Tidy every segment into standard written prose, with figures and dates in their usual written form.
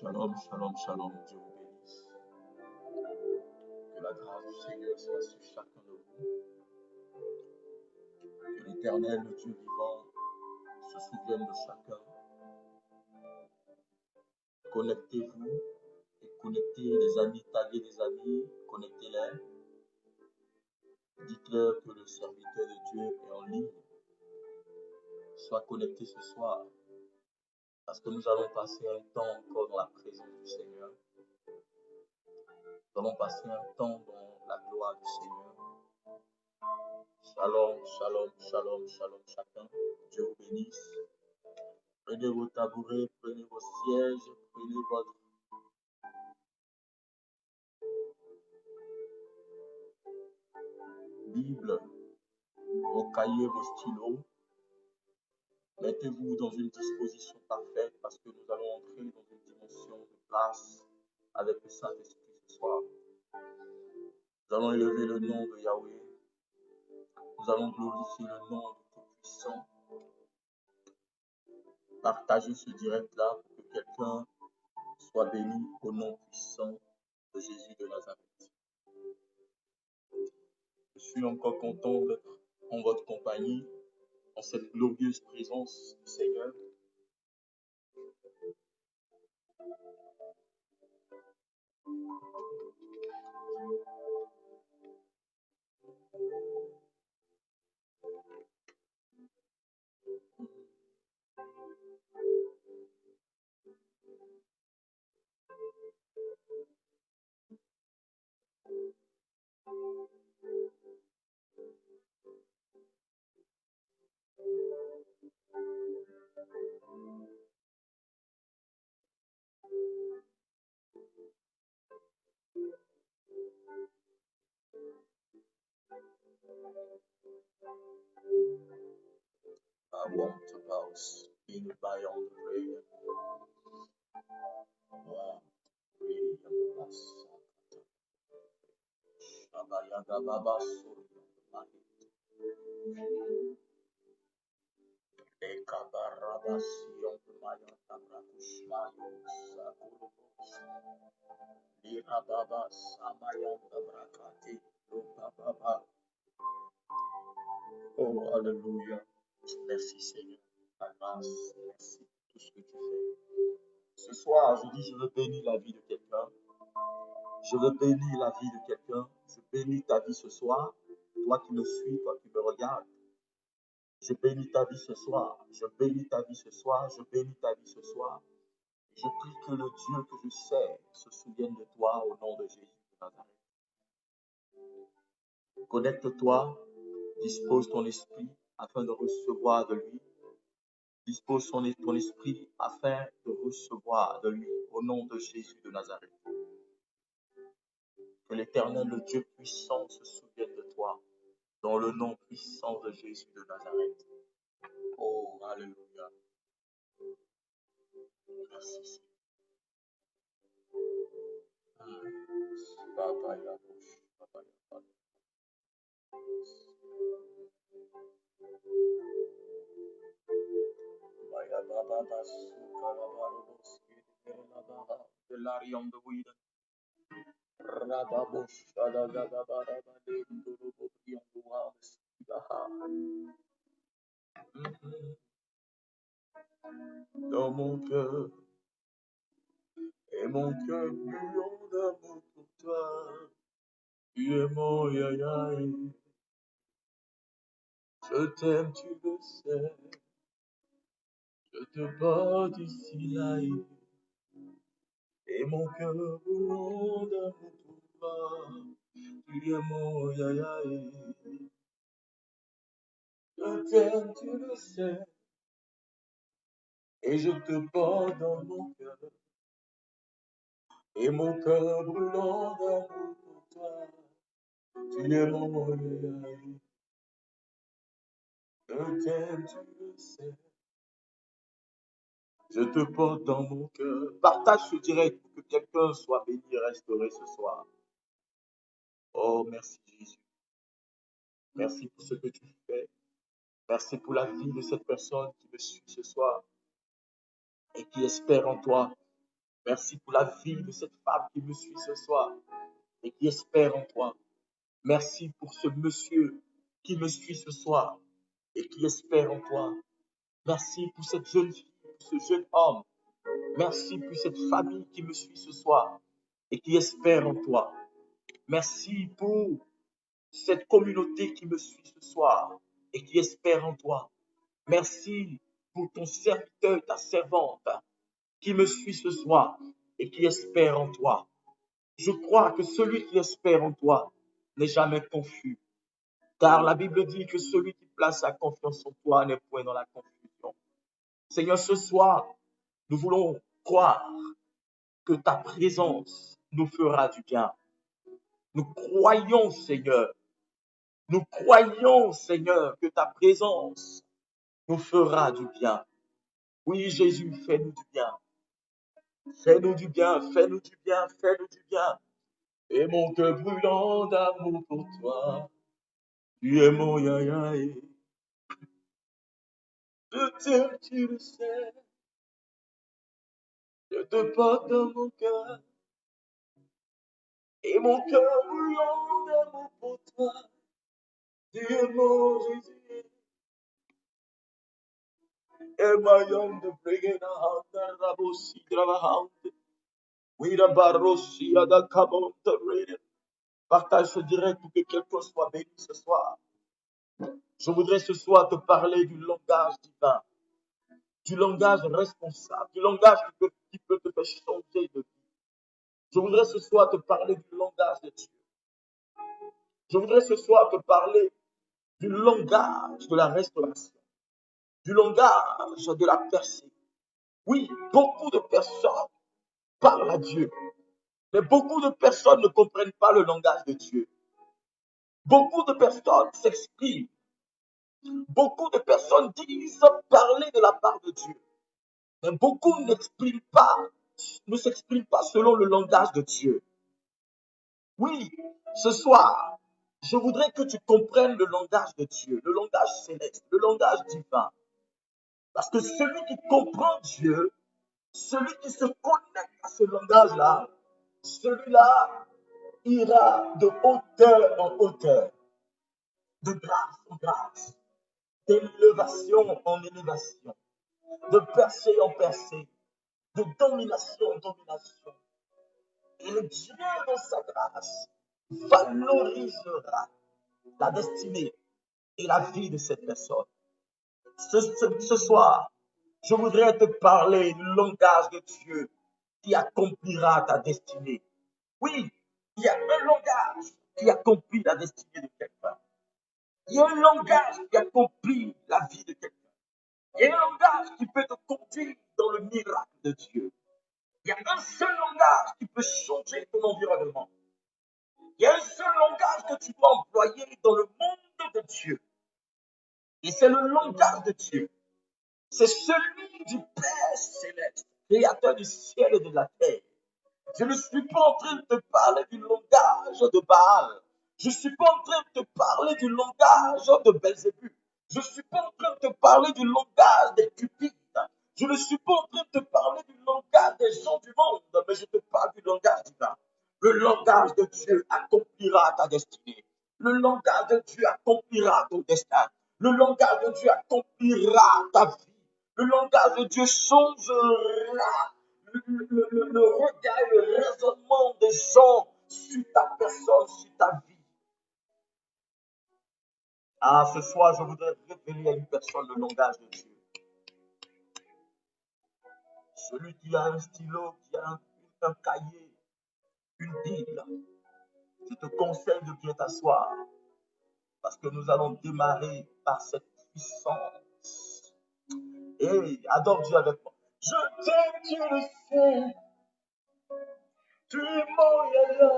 Shalom, shalom, shalom. Dieu vous bénisse. Que la grâce du Seigneur soit sur chacun de vous. Que l'Éternel, le Dieu vivant, se souvienne de chacun. Connectez-vous et connectez les amis, taguez les amis, connectez-les. Dites-leur que le serviteur de Dieu est en ligne. Sois connecté ce soir. Parce que nous allons passer un temps encore dans la présence du Seigneur. Nous allons passer un temps dans la gloire du Seigneur. Shalom, shalom, shalom, shalom chacun. Dieu vous bénisse. Prenez vos tabourets, prenez vos sièges, prenez votre Bible, vos cahiers, vos stylos. Mettez-vous dans une disposition parfaite parce que nous allons entrer dans une dimension de grâce avec le Saint-Esprit ce soir. Nous allons élever le nom de Yahweh. Nous allons glorifier le nom du Tout-Puissant. Partagez ce direct-là pour que quelqu'un soit béni au nom puissant de Jésus de Nazareth. Je suis encore content d'être en votre compagnie, en cette glorieuse présence du Seigneur. I want to bounce in by on the rain. Wow, really, Shabayaga Baba Ekabarabasiyon Maya Tabrakushmayo Sakurubos Lirababa Samayan Tabrakati Lupababa. Oh, Alléluia. Merci Seigneur. Ta grâce, merci pour tout ce que tu fais. Ce soir, je dis, je veux bénir la vie de quelqu'un. Je veux bénir la vie de quelqu'un. Je bénis ta vie ce soir. Toi qui me suis, toi qui me regardes. Je bénis ta vie ce soir. Je bénis ta vie ce soir. Je bénis ta vie ce soir. Je prie que le Dieu que je sers se souvienne de toi au nom de Jésus de Nazareth. Connecte-toi, dispose ton esprit afin de recevoir de lui. Dispose ton esprit afin de recevoir de lui au nom de Jésus de Nazareth. Que l'Éternel, le Dieu puissant, se souvienne de toi dans le nom puissant de Jésus de Nazareth. Oh, alléluia. Merci Seigneur. Baba Yabush, Baba Yabush. Baya Baba Basu Kalabarabos, the Larry on the weed. Rababush, Shadagababa, Durubi on the walls. Dans mon cœur, et mon cœur bouillon d'amour pour toi. Tu es mon yaya, je t'aime, tu le sais. Je te porte ici, là, et mon cœur bouillon d'amour pour toi. Tu es mon yaya, je t'aime, tu le sais. Et je te porte dans mon cœur, et mon cœur brûlant d'amour pour toi. Tu es mon yaya, je t'aime, tu le sais. Je te porte dans mon cœur. Partage ce direct pour que quelqu'un soit béni et restauré ce soir. Oh, merci Jésus. Merci pour ce que tu fais. Merci pour la vie de cette personne qui me suit ce soir et qui espère en toi. Merci pour la vie de cette femme qui me suit ce soir et qui espère en toi. Merci pour ce monsieur qui me suit ce soir et qui espère en toi. Merci pour cette jeune fille, pour ce jeune homme. Merci pour cette famille qui me suit ce soir et qui espère en toi. Merci pour cette communauté qui me suit ce soir et qui espère en toi. Merci pour ton serviteur, ta servante qui me suit ce soir et qui espère en toi. Je crois que celui qui espère en toi n'est jamais confus, car la Bible dit que celui qui place sa confiance en toi n'est point dans la confusion. Seigneur, ce soir, nous voulons croire que ta présence nous fera du bien. Nous croyons, Seigneur, que ta présence nous fera du bien. Oui, Jésus, fais-nous du bien. Fais-nous du bien, fais-nous du bien, fais-nous du bien. Et mon cœur brûlant d'amour pour toi, tu es mon yaya. Je t'aime, tu le sais. Je te porte dans mon cœur. Et mon cœur brûlant d'amour pour toi, tu es mon Jésus. Et ma young de Brigana Handa Rabosi Gravahante. Oui, la Barossi Ada Kabonta Rede. Partage ce direct pour que quelqu'un soit béni ce soir. Je voudrais ce soir te parler du langage divin, du langage responsable, du langage qui peut te faire changer de vie. Je voudrais ce soir te parler du langage de Dieu. Je voudrais ce soir te parler du langage de la restauration, du langage de la percée. Oui, beaucoup de personnes parlent à Dieu, mais beaucoup de personnes ne comprennent pas le langage de Dieu. Beaucoup de personnes s'expriment, beaucoup de personnes disent parler de la part de Dieu, mais beaucoup ne s'expriment pas selon le langage de Dieu. Oui, ce soir, je voudrais que tu comprennes le langage de Dieu, le langage céleste, le langage divin. Parce que celui qui comprend Dieu, celui qui se connecte à ce langage-là, celui-là ira de hauteur en hauteur, de grâce en grâce, d'élévation en élévation, de percée en percée, de domination en domination. Et le Dieu, dans sa grâce, valorisera la destinée et la vie de cette personne. Ce soir, je voudrais te parler du langage de Dieu qui accomplira ta destinée. Oui, il y a un langage qui accomplit la destinée de quelqu'un. Il y a un langage qui accomplit la vie de quelqu'un. Il y a un langage qui peut te conduire dans le miracle de Dieu. Il y a un seul langage qui peut changer ton environnement. Il y a un seul langage que tu dois employer dans le monde de Dieu. Et c'est le langage de Dieu. C'est celui du Père céleste, créateur du ciel et de la terre. Je ne suis pas en train de te parler du langage de Baal. Je ne suis pas en train de te parler du langage de Belzébuth. Je ne suis pas en train de te parler du langage des cupides. Je ne suis pas en train de te parler du langage des gens du monde, mais je te parle du langage divin. Le langage de Dieu accomplira ta destinée. Le langage de Dieu accomplira ton destin. Le langage de Dieu accomplira ta vie. Le langage de Dieu changera le regard et le raisonnement des gens sur ta personne, sur ta vie. Ah, ce soir, je voudrais révéler à une personne le langage de Dieu. Celui qui a un stylo, qui a un cahier, une Bible, je te conseille de bien t'asseoir parce que nous allons démarrer par cette puissance. Et adore Dieu avec moi. Je t'aime, tu le sais. Tu es mon yaya.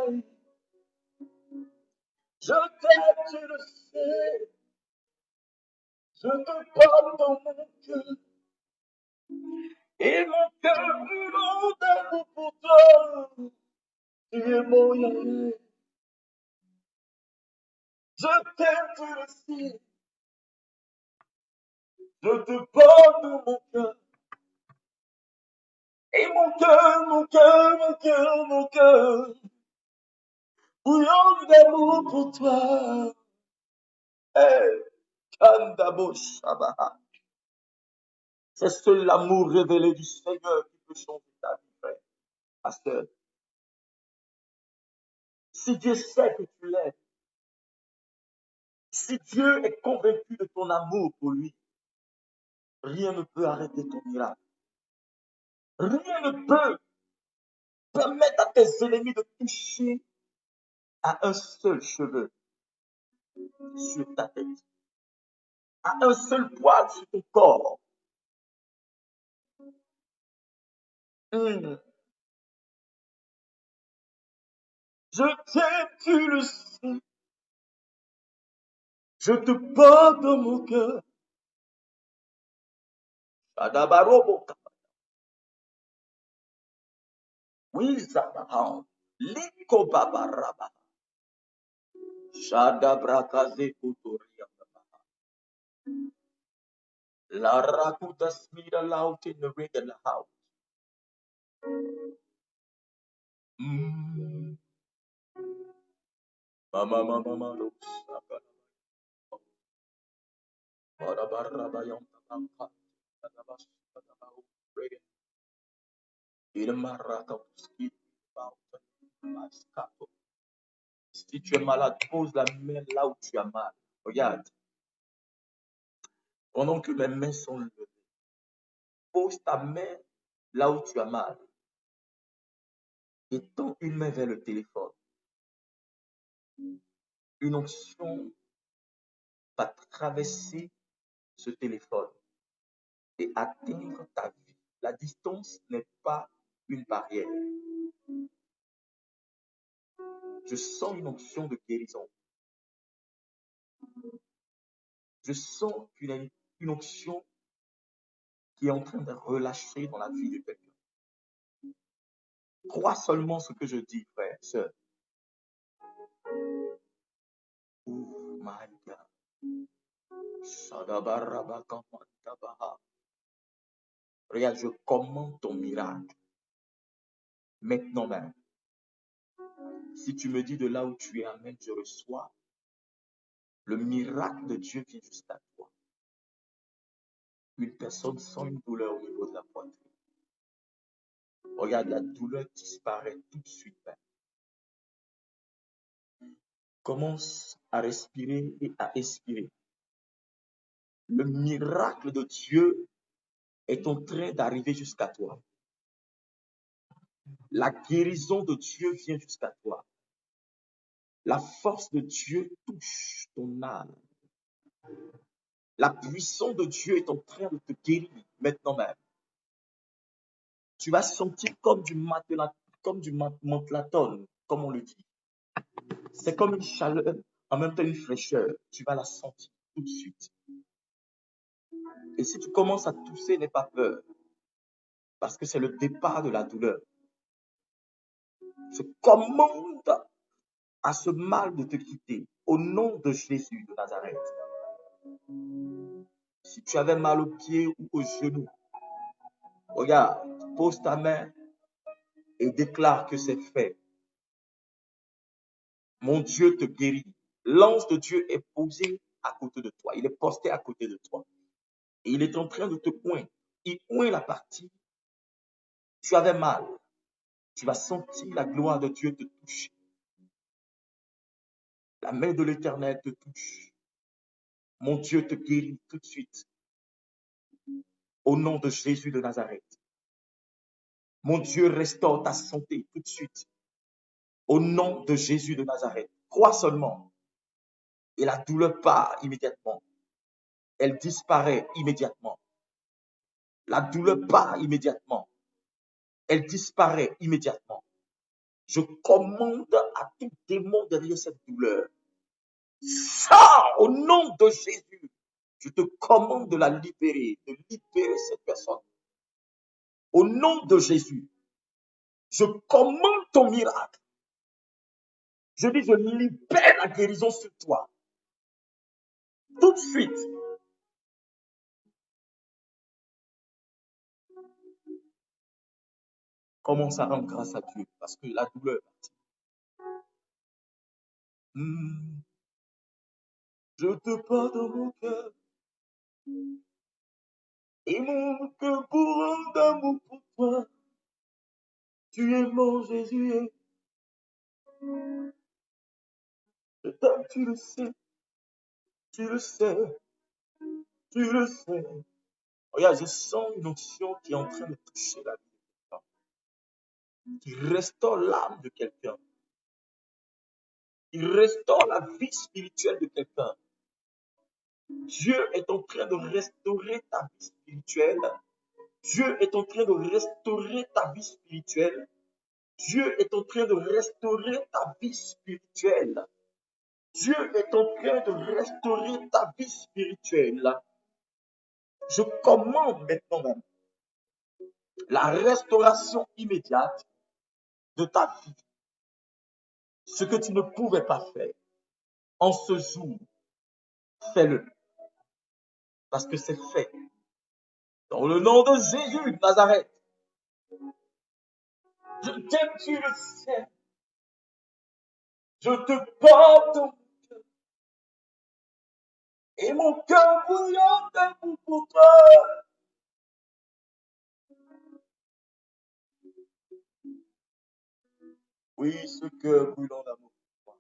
Je t'aime, tu le sais. Je te parle dans mon cœur. Et mon cœur brûlant d'amour pour toi. Tu es mon yaya. Je t'aime, tu le sais. Je te parle dans mon cœur. Et mon cœur, mon cœur, mon cœur, mon cœur, bouillonne d'amour pour toi. Hey, Kandabo Shabaha. C'est seul l'amour révélé du Seigneur qui peut changer ta vie, frère. Pasteur, si Dieu sait que tu l'aimes, si Dieu est convaincu de ton amour pour lui, rien ne peut arrêter ton miracle. Rien ne peut permettre à tes ennemis de toucher à un seul cheveu sur ta tête, à un seul poil sur ton corps. Je t'aime, tu le sais. Je te porte dans mon cœur. Adabarobo. Oui, Zabahan. Liko babaraba. Shadabrakaze kutoria. La rakuta smida laut in the ring and the house. Mama, mama, mama, si tu es malade, pose la main là où tu as mal. Regarde, pendant que mes mains sont levées, pose ta main là où tu as mal et tends une main vers le téléphone. Une onction va traverser ce téléphone et atteindre ta vie. La distance n'est pas une barrière. Je sens une onction de guérison. Je sens une onction qui est en train de relâcher dans la vie de quelqu'un. Crois seulement ce que je dis, frère, sœur. Oh my God. Regarde, je commande ton miracle. Maintenant même. Si tu me dis de là où tu es, amen, je reçois. Le miracle de Dieu vient jusqu'à toi. Une personne sent une douleur au niveau de la poitrine. Regarde, la douleur disparaît tout de suite. Commence à respirer et à expirer. Le miracle de Dieu est en train d'arriver jusqu'à toi. La guérison de Dieu vient jusqu'à toi. La force de Dieu touche ton âme. La puissance de Dieu est en train de te guérir maintenant même. Tu vas sentir comme du mentlatone, comme on le dit. C'est comme une chaleur, en même temps une fraîcheur. Tu vas la sentir tout de suite. Et si tu commences à tousser, n'aie pas peur. Parce que c'est le départ de la douleur. Je commande à ce mal de te quitter au nom de Jésus de Nazareth. Si tu avais mal aux pieds ou aux genoux, regarde, pose ta main et déclare que c'est fait. Mon Dieu te guérit. L'ange de Dieu est posé à côté de toi. Il est posté à côté de toi. Et il est en train de te oindre. Il oint la partie. Tu avais mal. Tu vas sentir la gloire de Dieu te toucher. La main de l'Éternel te touche. Mon Dieu te guérit tout de suite. Au nom de Jésus de Nazareth. Mon Dieu restaure ta santé tout de suite. Au nom de Jésus de Nazareth. Crois seulement. Et la douleur part immédiatement. Elle disparaît immédiatement. La douleur part immédiatement. Elle disparaît immédiatement. Je commande à tout démon derrière cette douleur. Sors au nom de Jésus. Je te commande de la libérer, de libérer cette personne. Au nom de Jésus, je commande ton miracle. Je dis, je libère la guérison sur toi. Tout de suite. Commence à rendre grâce à Dieu parce que la douleur est partie. Je te porte dans mon cœur et mon cœur pour d'amour pour toi. Tu es mon Jésus. Je t'aime, tu le sais, tu le sais, tu le sais. Regarde, je sens une onction qui est en train de toucher la vie de quelqu'un, qui restaure l'âme de quelqu'un, qui restaure la vie spirituelle de quelqu'un. Dieu est en train de restaurer ta vie spirituelle. Dieu est en train de restaurer ta vie spirituelle. Dieu est en train de restaurer ta vie spirituelle. Dieu est en train de restaurer ta vie spirituelle. Je commande maintenant même la restauration immédiate de ta vie. Ce que tu ne pouvais pas faire en ce jour, fais-le. Parce que c'est fait. Dans le nom de Jésus de Nazareth, je t'aime, tu le sais. Je te porte et mon cœur bouillante d'amour pour toi. Oui, ce cœur brûlant d'amour pour toi.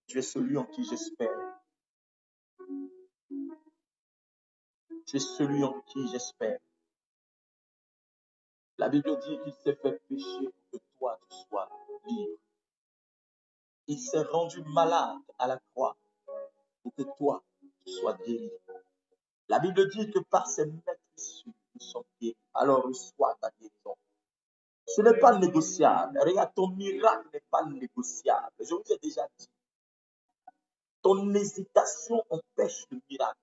Tu es celui en qui j'espère. Tu es celui en qui j'espère. La Bible dit qu'il s'est fait pécher pour que toi tu sois libre. Il s'est rendu malade à la croix pour que toi tu sois guéri. La Bible dit que par ses maîtres nous sommes guéris. Alors reçois ta guérison. Ce n'est pas négociable. Regarde, ton miracle n'est pas négociable. Je vous ai déjà dit. Ton hésitation empêche le miracle.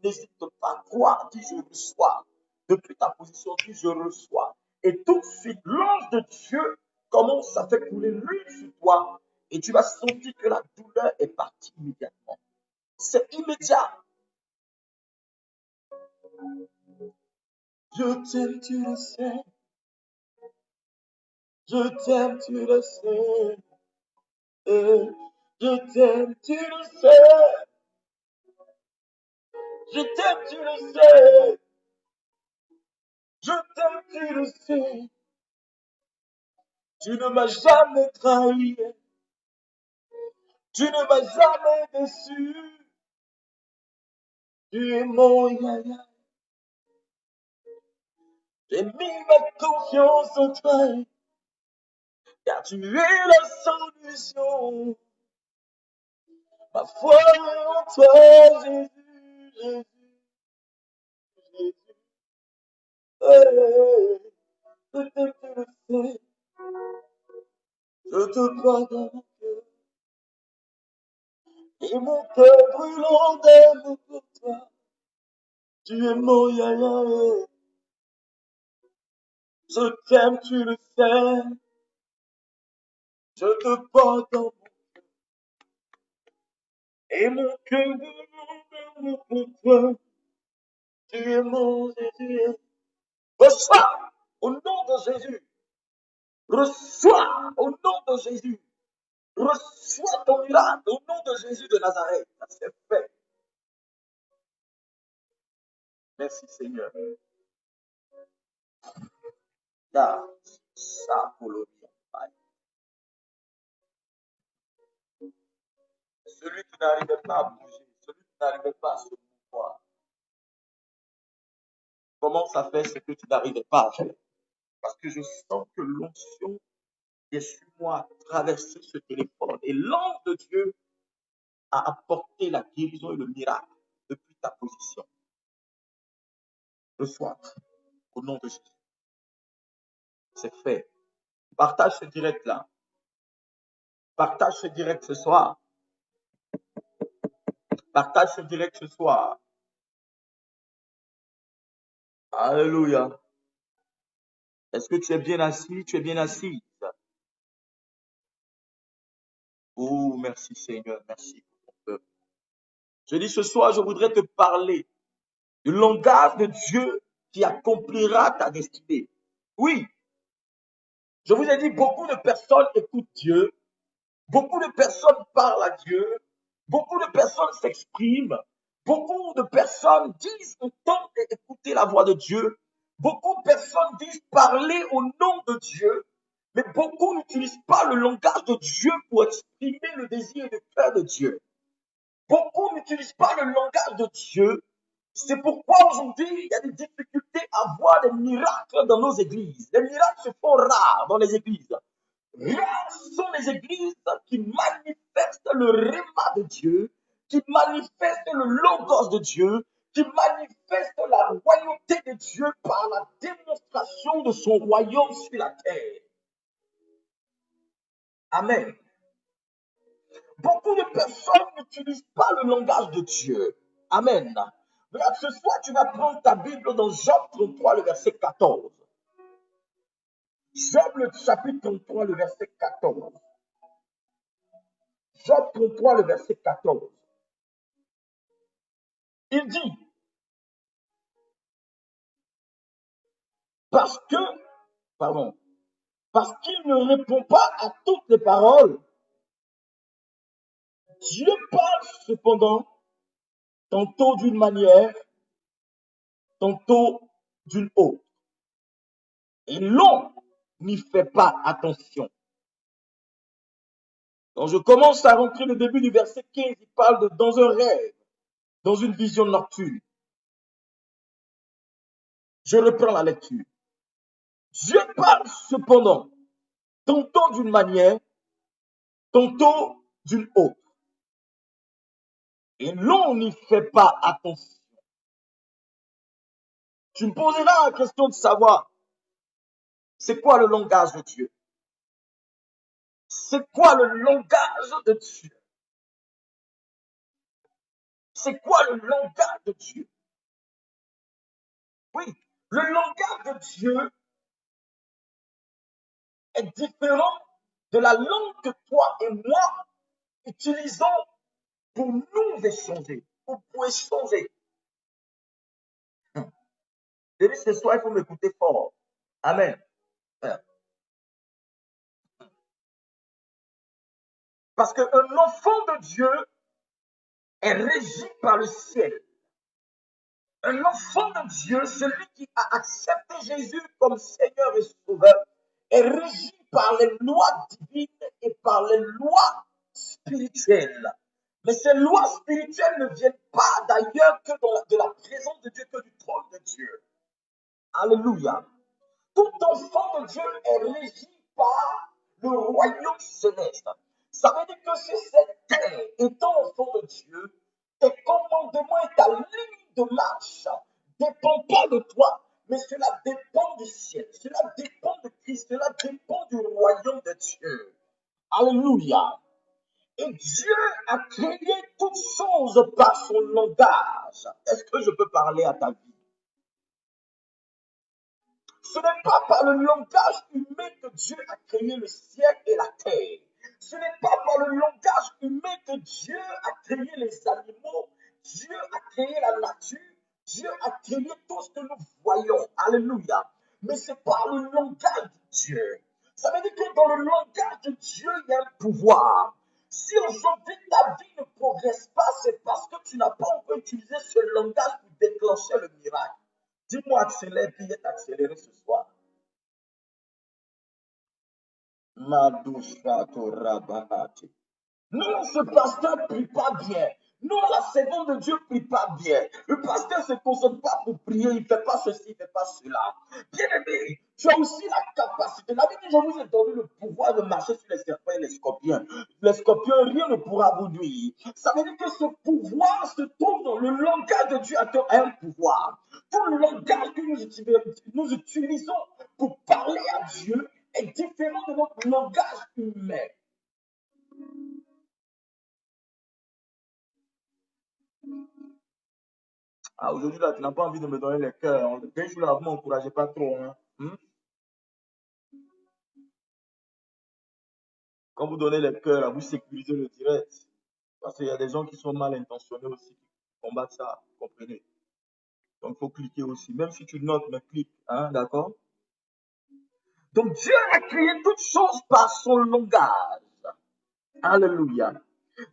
N'hésite pas. Crois, dis je reçois. Depuis ta position, dis je reçois. Et tout de suite, l'ange de Dieu commence à faire couler l'huile sur toi. Et tu vas sentir que la douleur est partie immédiatement. C'est immédiat. Je t'aime, tu le sais. Je t'aime, tu le sais. Je t'aime, tu le sais. Je t'aime, tu le sais. Je t'aime, tu le sais. Tu ne m'as jamais trahi. Tu ne m'as jamais déçu. Tu es mon yaya. J'ai mis ma confiance en toi. Car tu es la solution. Ma foi en toi, Jésus, Jésus, Jésus. Je t'aime, tu le sais. Je te pardonne mon cœur. Et mon cœur brûlant d'amour pour toi. Tu es mon yaya. Je t'aime, tu le sais. Je te porte dans mon cœur. Et mon cœur brûlant d'amour pour toi. Tu es mon Jésus. Reçois au nom de Jésus. Reçois au nom de Jésus. Reçois ton miracle au nom de Jésus de Nazareth. C'est fait. Merci Seigneur. Car ça pour le bien. Celui qui n'arrivait pas à bouger, celui qui n'arrivait pas à se mouvoir, commence à faire ce que tu n'arrivais pas à faire. Parce que je sens que l'onction qui est sur moi a traversé ce téléphone. Et l'ange de Dieu a apporté la guérison et le miracle depuis ta position. Reçois au nom de Jésus. C'est fait. Partage ce direct-là. Partage ce direct ce soir. Partage ce direct ce soir. Alléluia. Est-ce que tu es bien assis? Tu es bien assise? Oh, merci Seigneur. Merci pour ton peuple. Je dis ce soir, je voudrais te parler du langage de Dieu qui accomplira ta destinée. Oui, Je vous ai dit, beaucoup de personnes écoutent Dieu, beaucoup de personnes parlent à Dieu, beaucoup de personnes s'expriment, beaucoup de personnes disent entendre et écouter la voix de Dieu, beaucoup de personnes disent parler au nom de Dieu, mais beaucoup n'utilisent pas le langage de Dieu pour exprimer le désir du cœur de Dieu. Beaucoup n'utilisent pas le langage de Dieu. C'est pourquoi aujourd'hui, il y a des difficultés à voir des miracles dans nos églises. Les miracles se font rares dans les églises. Rares sont les églises qui manifestent le réma de Dieu, qui manifestent le logos de Dieu, qui manifestent la royauté de Dieu par la démonstration de son royaume sur la terre. Amen. Beaucoup de personnes n'utilisent pas le langage de Dieu. Amen. Regarde, ce soir, tu vas prendre ta Bible dans Job 33, le verset 14. Job, le chapitre 33, le verset 14. Job 33, le verset 14. Il dit, parce qu'il ne répond pas à toutes les paroles, Dieu parle cependant, tantôt d'une manière, tantôt d'une autre. Et l'on n'y fait pas attention. Quand je commence à rentrer le début du verset 15, il parle de dans un rêve, dans une vision nocturne. Je reprends la lecture. Dieu parle cependant, tantôt d'une manière, tantôt d'une autre. Et l'on n'y fait pas attention. Tu me poseras la question de savoir, c'est quoi le langage de Dieu? C'est quoi le langage de Dieu? C'est quoi le langage de Dieu? Oui, le langage de Dieu est différent de la langue que toi et moi utilisons pour nous échanger, pour échanger. Je dis ce soir, il faut m'écouter fort. Amen. Parce qu'un enfant de Dieu est régi par le ciel. Un enfant de Dieu, celui qui a accepté Jésus comme Seigneur et Sauveur, est régi par les lois divines et par les lois spirituelles. Mais ces lois spirituelles ne viennent pas d'ailleurs que de la présence de Dieu, que du trône de Dieu. Alléluia. Tout enfant de Dieu est régi par le royaume céleste. Ça veut dire que sur cette terre, étant enfant de Dieu, tes commandements et ta ligne de marche ne dépendent pas de toi, mais cela dépend du ciel, cela dépend de Christ, cela dépend du royaume de Dieu. Alléluia. Et Dieu a créé toutes choses par son langage. Est-ce que je peux parler à ta vie? Ce n'est pas par le langage humain que Dieu a créé le ciel et la terre. Ce n'est pas par le langage humain que Dieu a créé les animaux. Dieu a créé la nature. Dieu a créé tout ce que nous voyons. Alléluia. Mais c'est par le langage de Dieu. Ça veut dire que dans le langage de Dieu, il y a un pouvoir. Si aujourd'hui ta vie ne progresse pas, c'est parce que tu n'as pas encore utilisé ce langage pour déclencher le miracle. Dis-moi accélère, puis est accéléré ce soir. Non, ce pasteur ne prie pas bien. Non, la servante de Dieu ne prie pas bien. Le pasteur ne se concentre pas pour prier, il ne fait pas ceci, il ne fait pas cela. Bien aimé, tu as aussi la capacité. La Bible, je vous ai donné le pouvoir de marcher sur les serpents et les scorpions. Les scorpions, rien ne pourra vous nuire. Ça veut dire que ce pouvoir se trouve dans le langage de Dieu a un pouvoir. Tout le langage que nous utilisons pour parler à Dieu est différent de notre langage humain. Ah, aujourd'hui, là, tu n'as pas envie de me donner les cœurs. Dès que là, vous ne m'encouragez pas trop. Hein. Quand vous donnez les cœurs, là, vous sécurisez le direct. Parce qu'il y a des gens qui sont mal intentionnés aussi, qui combattent ça. Vous comprenez? Donc, il faut cliquer aussi. Même si tu notes, mais clique. Hein, d'accord? Donc Dieu a créé toutes choses par son langage. Alléluia.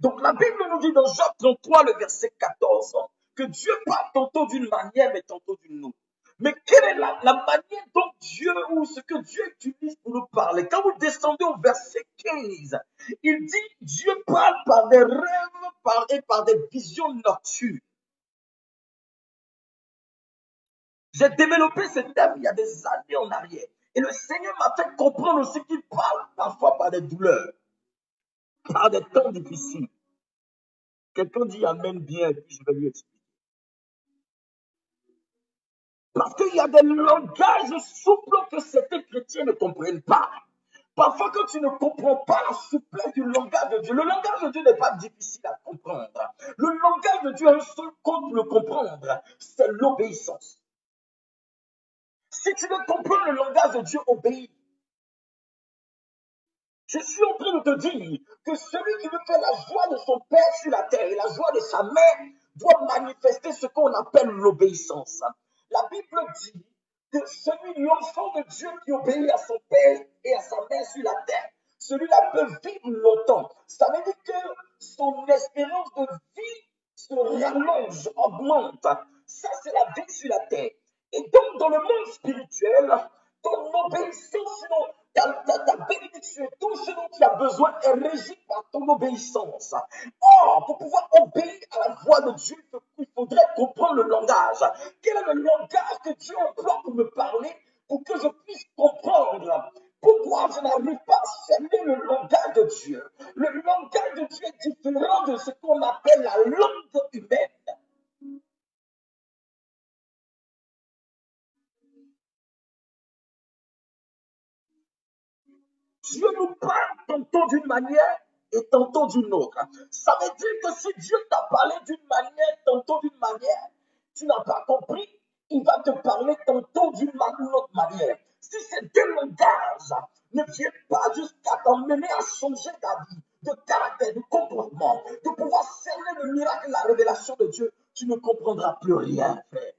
Donc la Bible nous dit dans Job 33, le verset 14, que Dieu parle tantôt d'une manière, mais tantôt d'une autre. Mais quelle est la manière dont Dieu, ou ce que Dieu utilise pour nous parler? Quand vous descendez au verset 15, il dit Dieu parle par des rêves et par des visions nocturnes. J'ai développé ce thème il y a des années en arrière. Et le Seigneur m'a fait comprendre aussi qu'il parle parfois par des douleurs, par des temps difficiles. Quelqu'un dit Amen bien, et puis je vais lui expliquer. Parce qu'il y a des langages souples que certains chrétiens ne comprennent pas. Parfois, quand tu ne comprends pas la souplesse du langage de Dieu, le langage de Dieu n'est pas difficile à comprendre. Le langage de Dieu a un seul code pour le comprendre, c'est l'obéissance. Si tu veux comprendre le langage de Dieu, obéis. Je suis en train de te dire que celui qui veut faire la joie de son père sur la terre et la joie de sa mère doit manifester ce qu'on appelle l'obéissance. La Bible dit que celui, l'enfant de Dieu qui obéit à son père et à sa mère sur la terre, celui-là peut vivre longtemps. Ça veut dire que son espérance de vie se rallonge, augmente. Ça, c'est la vie sur la terre. Et donc, dans le monde spirituel, ton obéissance, ta bénédiction, tout ce dont tu as besoin est régi par ton obéissance. Or, pour pouvoir obéir à la voix de Dieu, il faudrait comprendre le langage. Quel est le langage que Dieu emploie pour me parler, pour que je puisse comprendre? Pourquoi je n'arrive pas à cerner le langage de Dieu? Le langage de Dieu est différent de ce qu'on appelle la langue humaine. Dieu nous parle tantôt d'une manière et tantôt d'une autre. Ça veut dire que si Dieu t'a parlé d'une manière, tantôt d'une manière, tu n'as pas compris, il va te parler tantôt d'une autre manière. Si ces deux langages ne viennent pas jusqu'à t'emmener à changer ta vie, de caractère, de comportement, de pouvoir cerner le miracle et la révélation de Dieu, tu ne comprendras plus rien, frère.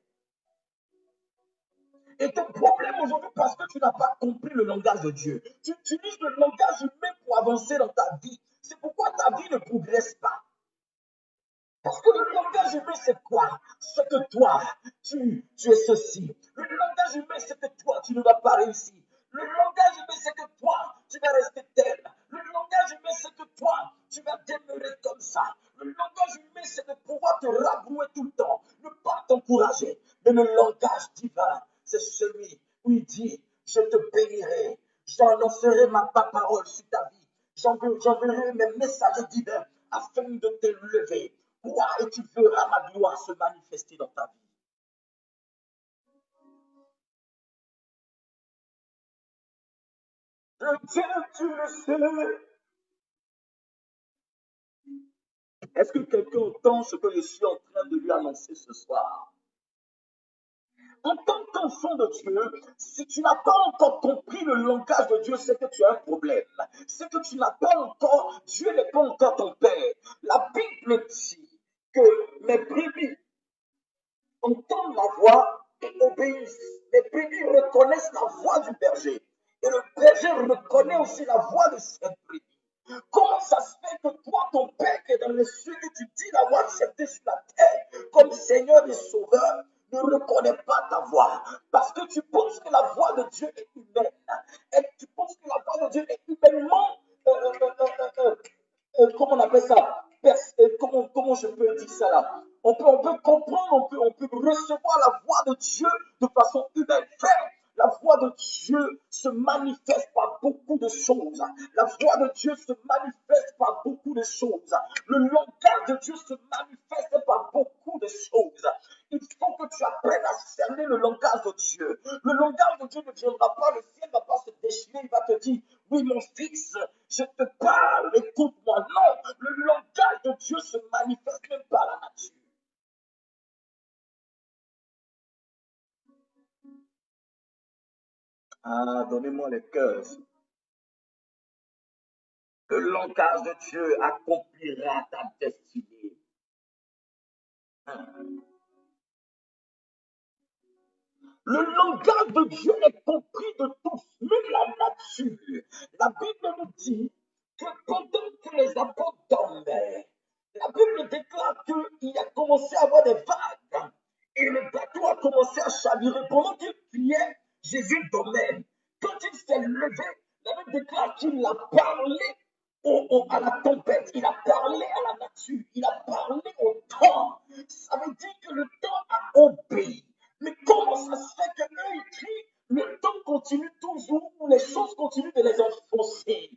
Et ton problème aujourd'hui, parce que tu n'as pas compris le langage de Dieu, tu utilises le langage humain pour avancer dans ta vie. C'est pourquoi ta vie ne progresse pas. Parce que le langage humain, c'est quoi? C'est que toi, tu es ceci. Le langage humain, c'est que toi, tu ne vas pas réussir. Le langage humain, c'est que toi, tu vas rester tel. Le langage humain, c'est que toi, tu vas demeurer comme ça. Le langage humain, c'est de pouvoir te rabrouer tout le temps, ne pas t'encourager. Mais le langage divin, c'est celui où il dit, je te bénirai, j'annoncerai ma parole sur ta vie. J'enverrai mes messages divins afin de te lever. Toi et tu verras ma gloire se manifester dans ta vie. Dieu, tu le sais. Est-ce que quelqu'un entend ce que je suis en train de lui annoncer ce soir? En tant qu'enfant de Dieu, si tu n'as pas encore compris le langage de Dieu, c'est que tu as un problème. C'est que tu n'as pas encore, Dieu n'est pas encore ton Père. La Bible dit que mes brebis entendent ma voix et obéissent. Les brebis reconnaissent la voix du berger. Et le berger reconnaît aussi la voix de cette brebis. Comment ça se fait que toi, ton Père qui est dans les cieux, que tu dis l'avoir accepté sur la terre comme Seigneur et Sauveur, ne reconnaît pas ta voix? Parce que tu penses que la voix de Dieu est humaine. Et tu penses que la voix de Dieu est humainement, comment on appelle ça? Comment je peux dire ça là? On peut comprendre, on peut recevoir la voix de Dieu de façon humaine. Frère, la voix de Dieu se manifeste par beaucoup de choses. La voix de Dieu se manifeste par beaucoup de choses. Le langage de Dieu se manifeste par beaucoup de choses. Il faut que tu apprennes à cerner le langage de Dieu. Le langage de Dieu ne viendra pas, le ciel ne va pas se déchirer, il va te dire, oui mon fils, je te parle, écoute-moi. Non, le langage de Dieu se manifeste même par la nature. Ah, donnez-moi les cœurs. Le langage de Dieu accomplira ta destinée. Le langage de Dieu est compris de tous. Même la nature. La Bible nous dit que pendant que les apôtres dormaient, la Bible déclare qu'il a commencé à avoir des vagues et le bateau a commencé à chavirer. Pendant qu'il priait, Jésus dormait. Quand il s'est levé, la Bible déclare qu'il a parlé à la tempête, il a parlé à la nature, il a parlé au temps. Ça veut dire que le temps a obéi. Mais comment ça se fait que eux, ils crient, le temps continue toujours, ou les choses continuent de les enfoncer.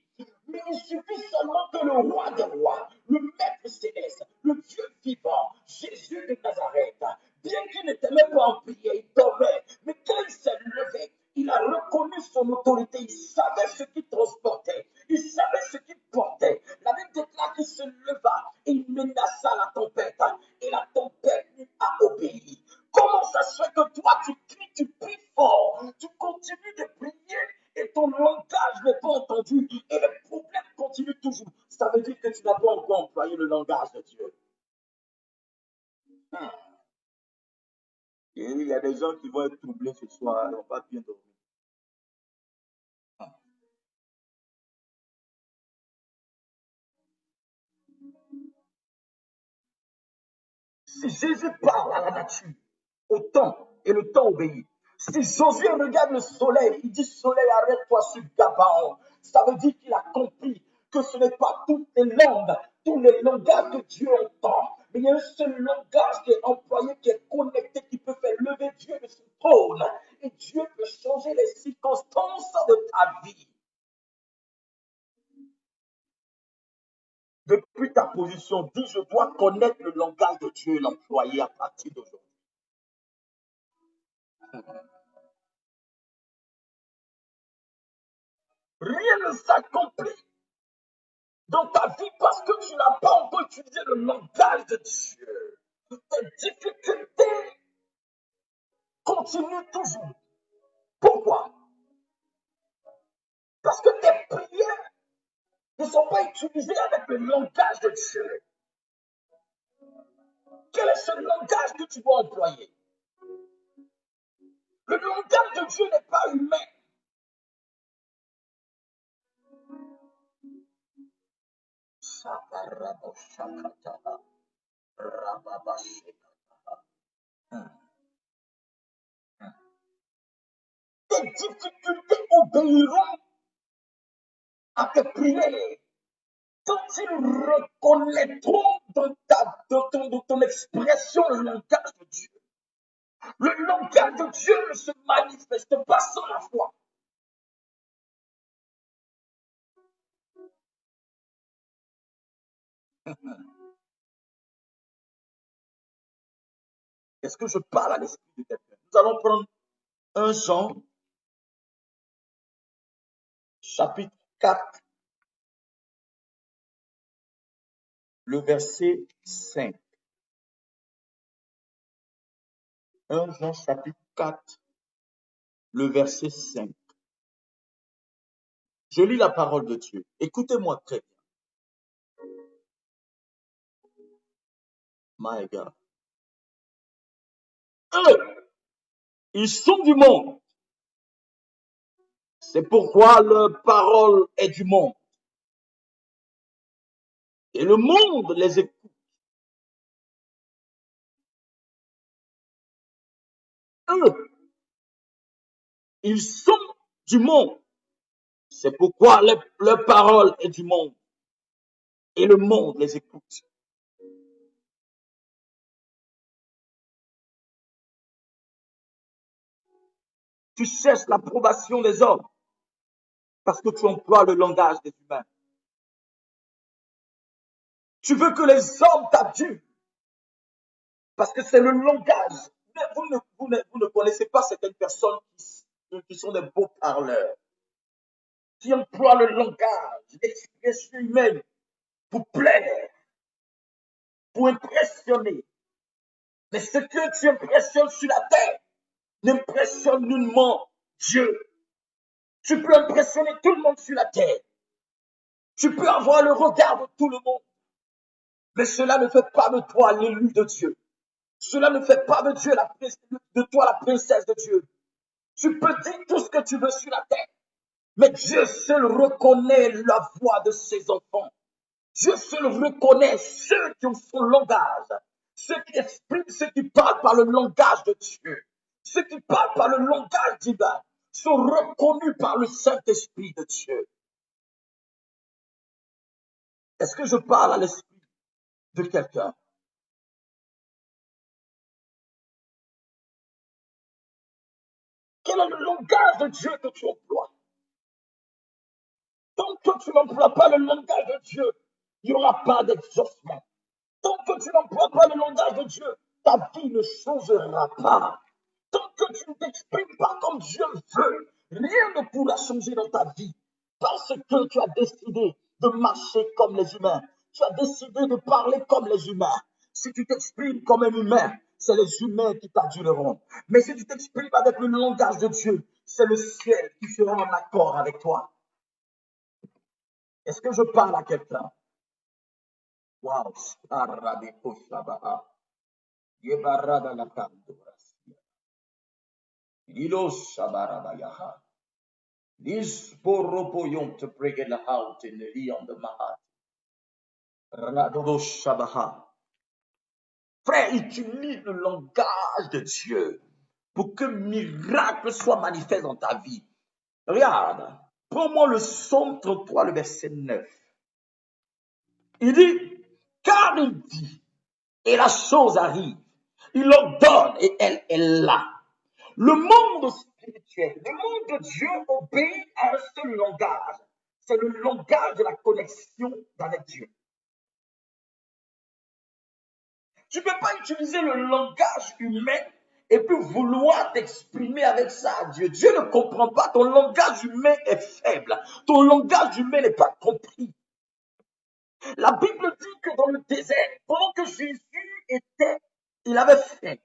Mais il suffit seulement que le roi des rois, le maître céleste, le Dieu vivant, Jésus de Nazareth, bien qu'il n'était même pas en prière, il dormait, mais quand il s'est levé, il a reconnu son autorité, il savait ce qu'il transportait, il savait ce qu'il portait. La Bible déclare qu'il se leva et il menaça la tempête, et la tempête lui a obéi. Comment ça se fait que toi tu cries, tu pries fort, tu continues de prier et ton langage n'est pas entendu et le problème continue toujours? Ça veut dire que tu n'as pas encore employé le langage de Dieu. Et il y a des gens qui vont être troublés ce soir, ils ne vont pas bien dormir. Si Jésus parle à la nature, au temps, et le temps obéit. Si Josué regarde le soleil, il dit soleil, arrête-toi sur Gabaon. Ça veut dire qu'il a compris que ce n'est pas toutes les langues, tous les langages que Dieu entend. Mais il y a un seul langage qui est employé, qui est connecté, qui peut faire lever Dieu de son trône. Et Dieu peut changer les circonstances de ta vie. Depuis ta position, dis, je dois connaître le langage de Dieu et l'employer à partir d'aujourd'hui. Rien ne s'accomplit dans ta vie parce que tu n'as pas encore utilisé le langage de Dieu. Tes difficultés continuent toujours. Pourquoi? Parce que tes prières ne sont pas utilisées avec le langage de Dieu. Quel est ce langage que tu dois employer? Le langage de Dieu n'est pas humain. Tes difficultés obéiront à tes prières. Quand ils reconnaîtront dans ton expression le langage de Dieu, le langage de Dieu ne se manifeste pas sans la foi. Est-ce que je parle à l'esprit de quelqu'un? Nous allons prendre 1 Jean, chapitre 4, le verset 5. 1 Jean, chapitre 4, le verset 5. Je lis la parole de Dieu. Écoutez-moi très bien. My God. Eux, ils sont du monde. C'est pourquoi leur parole est du monde. Et le monde les écoute. Eux, ils sont du monde. C'est pourquoi leur parole est du monde. Et le monde les écoute. Tu cherches l'approbation des hommes parce que tu emploies le langage des humains. Tu veux que les hommes t'adulent parce que c'est le langage. Mais vous ne connaissez pas certaines personnes qui sont des beaux parleurs, qui emploient le langage, l'expression humaine pour plaire, pour impressionner. Mais ce que tu impressionnes sur la terre n'impressionne nullement Dieu. Tu peux impressionner tout le monde sur la terre. Tu peux avoir le regard de tout le monde. Mais cela ne fait pas de toi l'élu de Dieu. Cela ne fait pas de toi la princesse de Dieu. Tu peux dire tout ce que tu veux sur la terre. Mais Dieu seul reconnaît la voix de ses enfants. Dieu seul reconnaît ceux qui ont son langage, ceux qui expriment, ceux qui parlent par le langage de Dieu, ceux qui parlent par le langage divin, sont reconnus par le Saint-Esprit de Dieu. Est-ce que je parle à l'esprit de quelqu'un? Quel est le langage de Dieu que tu emploies? Tant que tu n'emploies pas le langage de Dieu, il n'y aura pas d'exaucement. Tant que tu n'emploies pas le langage de Dieu, ta vie ne changera pas. Tant que tu ne t'exprimes pas comme Dieu veut, rien ne pourra changer dans ta vie. Parce que tu as décidé de marcher comme les humains. Tu as décidé de parler comme les humains. Si tu t'exprimes comme un humain, c'est les humains qui t'adulleront. Mais si tu t'exprimes avec le langage de Dieu, c'est le ciel qui sera en accord avec toi. Est-ce que je parle à quelqu'un? Waouh! Te breken de hout in de lion de mahat. Radodo shabaha. Frère, utilise le langage de Dieu pour que miracle soit manifeste dans ta vie. Regarde, prends-moi le psaume 33, le verset 9. Il dit, car il dit, et la chose arrive. Il ordonne et elle est là. Le monde spirituel, le monde de Dieu obéit à un seul langage. C'est le langage de la connexion avec Dieu. Tu ne peux pas utiliser le langage humain et puis vouloir t'exprimer avec ça à Dieu. Dieu ne comprend pas. Ton langage humain est faible. Ton langage humain n'est pas compris. La Bible dit que dans le désert, pendant que Jésus était, il avait faim.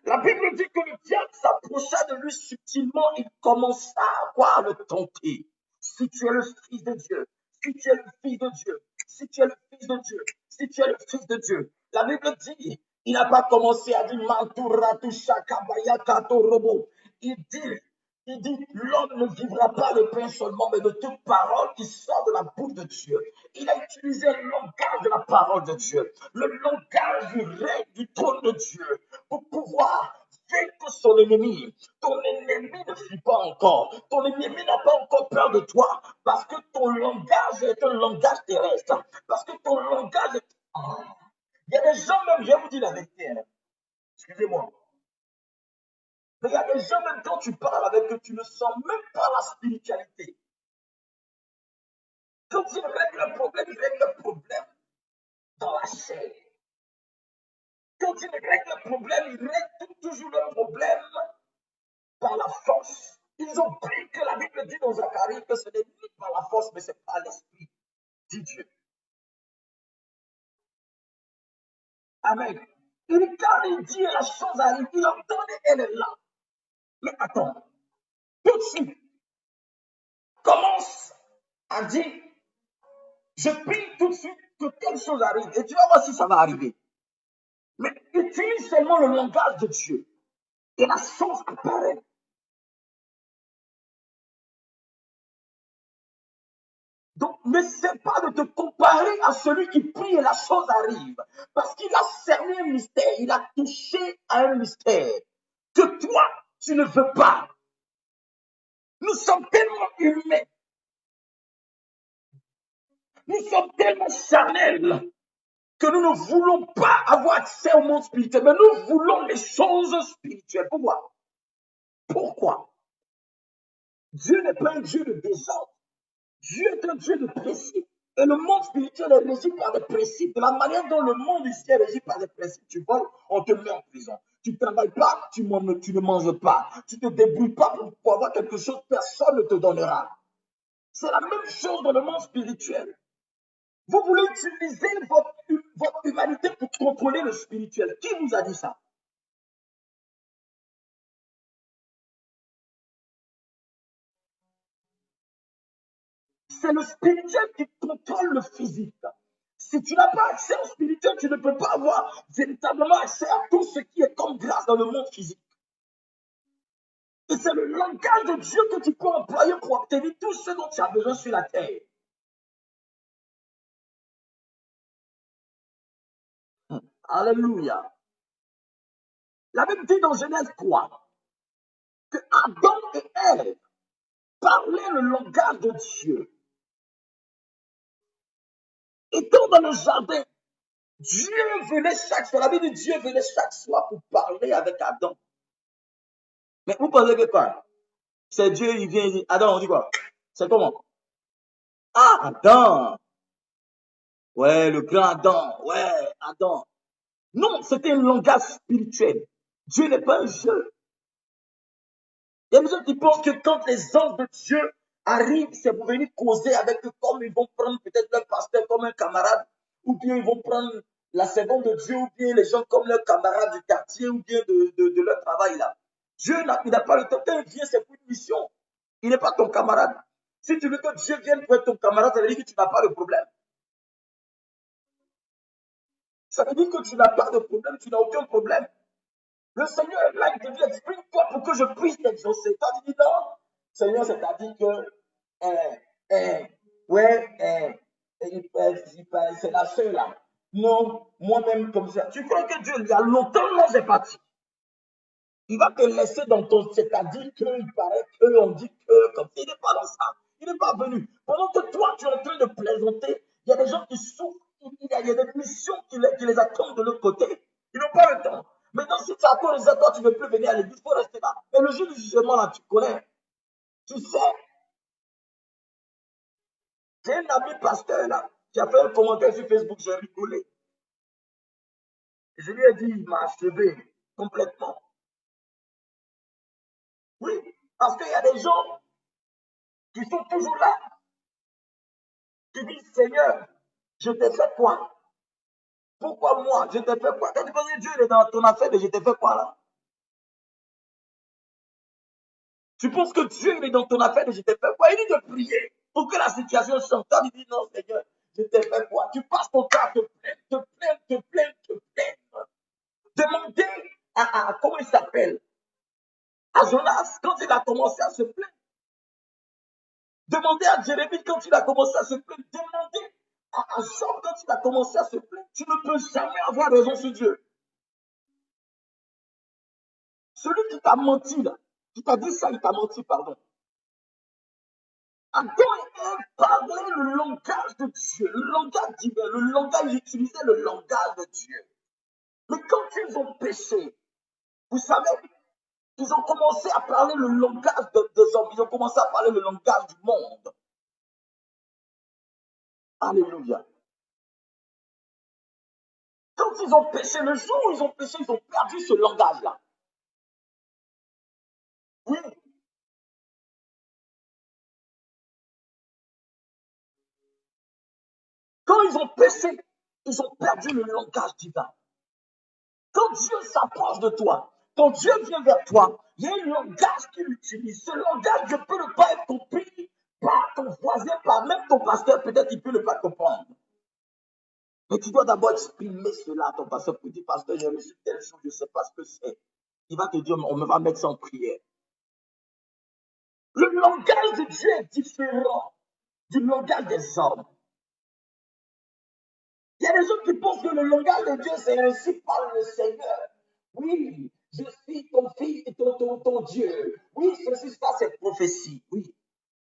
La Bible dit que le diable s'approcha de lui subtilement, il commença à le tenter. Si tu es le Fils de Dieu, si tu es le Fils de Dieu, si tu es le Fils de Dieu, si tu es le Fils de Dieu. La Bible dit, il n'a pas commencé à dire il dit, l'homme ne vivra pas de pain seulement, mais de toute parole qui sort de la bouche de Dieu. Il a utilisé le langage de la parole de Dieu, le langage du règne du trône de Dieu, pour pouvoir vaincre son ennemi. Ton ennemi ne fuit pas encore. Ton ennemi n'a pas encore peur de toi, parce que ton langage est un langage terrestre. Parce que ton langage est... Il y a des gens même, je vais vous dire la vérité, hein. Excusez-moi. Mais il y a des gens, même quand tu parles avec eux, tu ne sens même pas la spiritualité. Quand ils règlent le problème dans la chair. Quand ils règlent le problème, ils règlent toujours le problème par la force. Ils ont pris que la Bible dit dans Zacharie que ce n'est ni par la force, mais c'est par l'esprit, dit Dieu. Amen. Quand il dit la chose arrive, il ordonne et elle est là. Mais attends, tout de suite, commence à dire, je prie tout de suite que telle chose arrive et tu vas voir si ça va arriver. Mais utilise seulement le langage de Dieu et la chose apparaît. Donc, n'essaie pas de te comparer à celui qui prie et la chose arrive. Parce qu'il a cerné un mystère, il a touché à un mystère que toi, tu ne veux pas. Nous sommes tellement humains. Nous sommes tellement charnels que nous ne voulons pas avoir accès au monde spirituel, mais nous voulons les choses spirituelles. Pourquoi? Pourquoi? Dieu n'est pas un Dieu de désordre. Dieu est un Dieu de principes. Et le monde spirituel est régi par des principes. De la manière dont le monde ici est régi par des principes, tu voles, on te met en prison. Tu ne travailles pas, tu ne manges pas. Tu ne te débrouilles pas pour avoir quelque chose, personne ne te donnera. C'est la même chose dans le monde spirituel. Vous voulez utiliser votre humanité pour contrôler le spirituel. Qui vous a dit ça? C'est le spirituel qui contrôle le physique. Si tu n'as pas accès au spirituel, tu ne peux pas avoir véritablement accès à tout ce qui est comme grâce dans le monde physique. Et c'est le langage de Dieu que tu peux employer pour obtenir tout ce dont tu as besoin sur la terre. Alléluia. La Bible dit dans Genèse 3 que Adam et Ève parlaient le langage de Dieu. Étant dans le jardin, Dieu venait chaque soir, la Bible dit Dieu venait chaque soir pour parler avec Adam. Mais vous pensez que quoi? C'est Dieu, il vient, il dit, Adam, on dit quoi? C'est comment? Ah, Adam! Ouais, le grand Adam, ouais, Adam. Non, c'était un langage spirituel. Dieu n'est pas un jeu. Il y a des gens qui pensent que quand les anges de Dieu arrivent, c'est pour venir causer avec eux, comme ils vont prendre peut-être leur pasteur comme un camarade, ou bien ils vont prendre la servante de Dieu, ou bien les gens comme leurs camarades du quartier, ou bien de leur travail là. Dieu n'a pas le temps. Quand il vient, c'est pour une mission. Il n'est pas ton camarade. Si tu veux que Dieu vienne pour être ton camarade, ça veut dire que tu n'as pas de problème. Ça veut dire que tu n'as pas de problème, tu n'as aucun problème. Le Seigneur est là, il te dit, exprime-toi pour que je puisse t'exaucer. Quand tu dis non, Seigneur, c'est-à-dire que, ouais, c'est la seule là. Non, moi-même comme ça. Tu crois que Dieu, il y a longtemps, non, c'est parti. Il va te laisser dans ton, c'est-à-dire qu'il paraît qu'on dit que, comme il n'est pas dans ça. Il n'est pas venu. Pendant que toi, tu es en train de plaisanter, il y a des gens qui souffrent, il y a des missions qui les attendent de l'autre côté. Ils n'ont pas le temps. Maintenant, si tu as encore les toi, tu ne veux plus venir à l'église, il faut rester là. Mais le jour du jugement, là, tu connais. Tu sais, j'ai un ami pasteur, là, qui a fait un commentaire sur Facebook, j'ai rigolé. Je lui ai dit, il m'a achevé complètement. Oui, parce qu'il y a des gens qui sont toujours là, qui disent, Seigneur, je t'ai fait quoi? Pourquoi moi? Je t'ai fait quoi? Quand tu penses que Dieu est dans ton affaire, mais je t'ai fait quoi là? Tu penses que Dieu est dans ton affaire, mais je t'ai fait quoi? Il dit de prier pour que la situation change. Toi, il dit non, Seigneur, je t'ai fait quoi? Tu passes ton temps à te plaindre, te plaindre, te plaindre, te plaindre. Demandez comment il s'appelle? À Jonas, quand il a commencé à se plaindre. Demandez à Jérémie quand il a commencé à se plaindre. Demandez à Job quand il a commencé à se plaindre. Tu ne peux jamais avoir raison sur Dieu. Celui qui t'a menti, là, qui t'a dit ça, il t'a menti, pardon. Adam et Ève parlaient le langage de Dieu, le langage divin, le langage, ils utilisaient le langage de Dieu. Mais quand ils ont péché, vous savez, ils ont commencé à parler le langage des hommes, ils ont commencé à parler le langage du monde. Alléluia. Quand ils ont péché, le jour où ils ont péché, ils ont perdu ce langage-là. Oui, quand ils ont péché, ils ont perdu le langage divin. Quand Dieu s'approche de toi, quand Dieu vient vers toi, il y a un langage qu'il utilise. Ce langage ne peut ne pas être compris par ton voisin, par même ton pasteur. Peut-être il peut ne pas comprendre. Mais tu dois d'abord exprimer cela à ton pasteur pour dire, pasteur, j'ai reçu telle chose, je ne sais pas ce que c'est. Il va te dire, on me va mettre ça en prière. Le langage de Dieu est différent du langage des hommes. Il y a des gens qui pensent que le langage de Dieu, c'est ainsi par le Seigneur. Oui, je suis ton fils et ton Dieu. Oui, ceci, ça, c'est prophétie. Oui.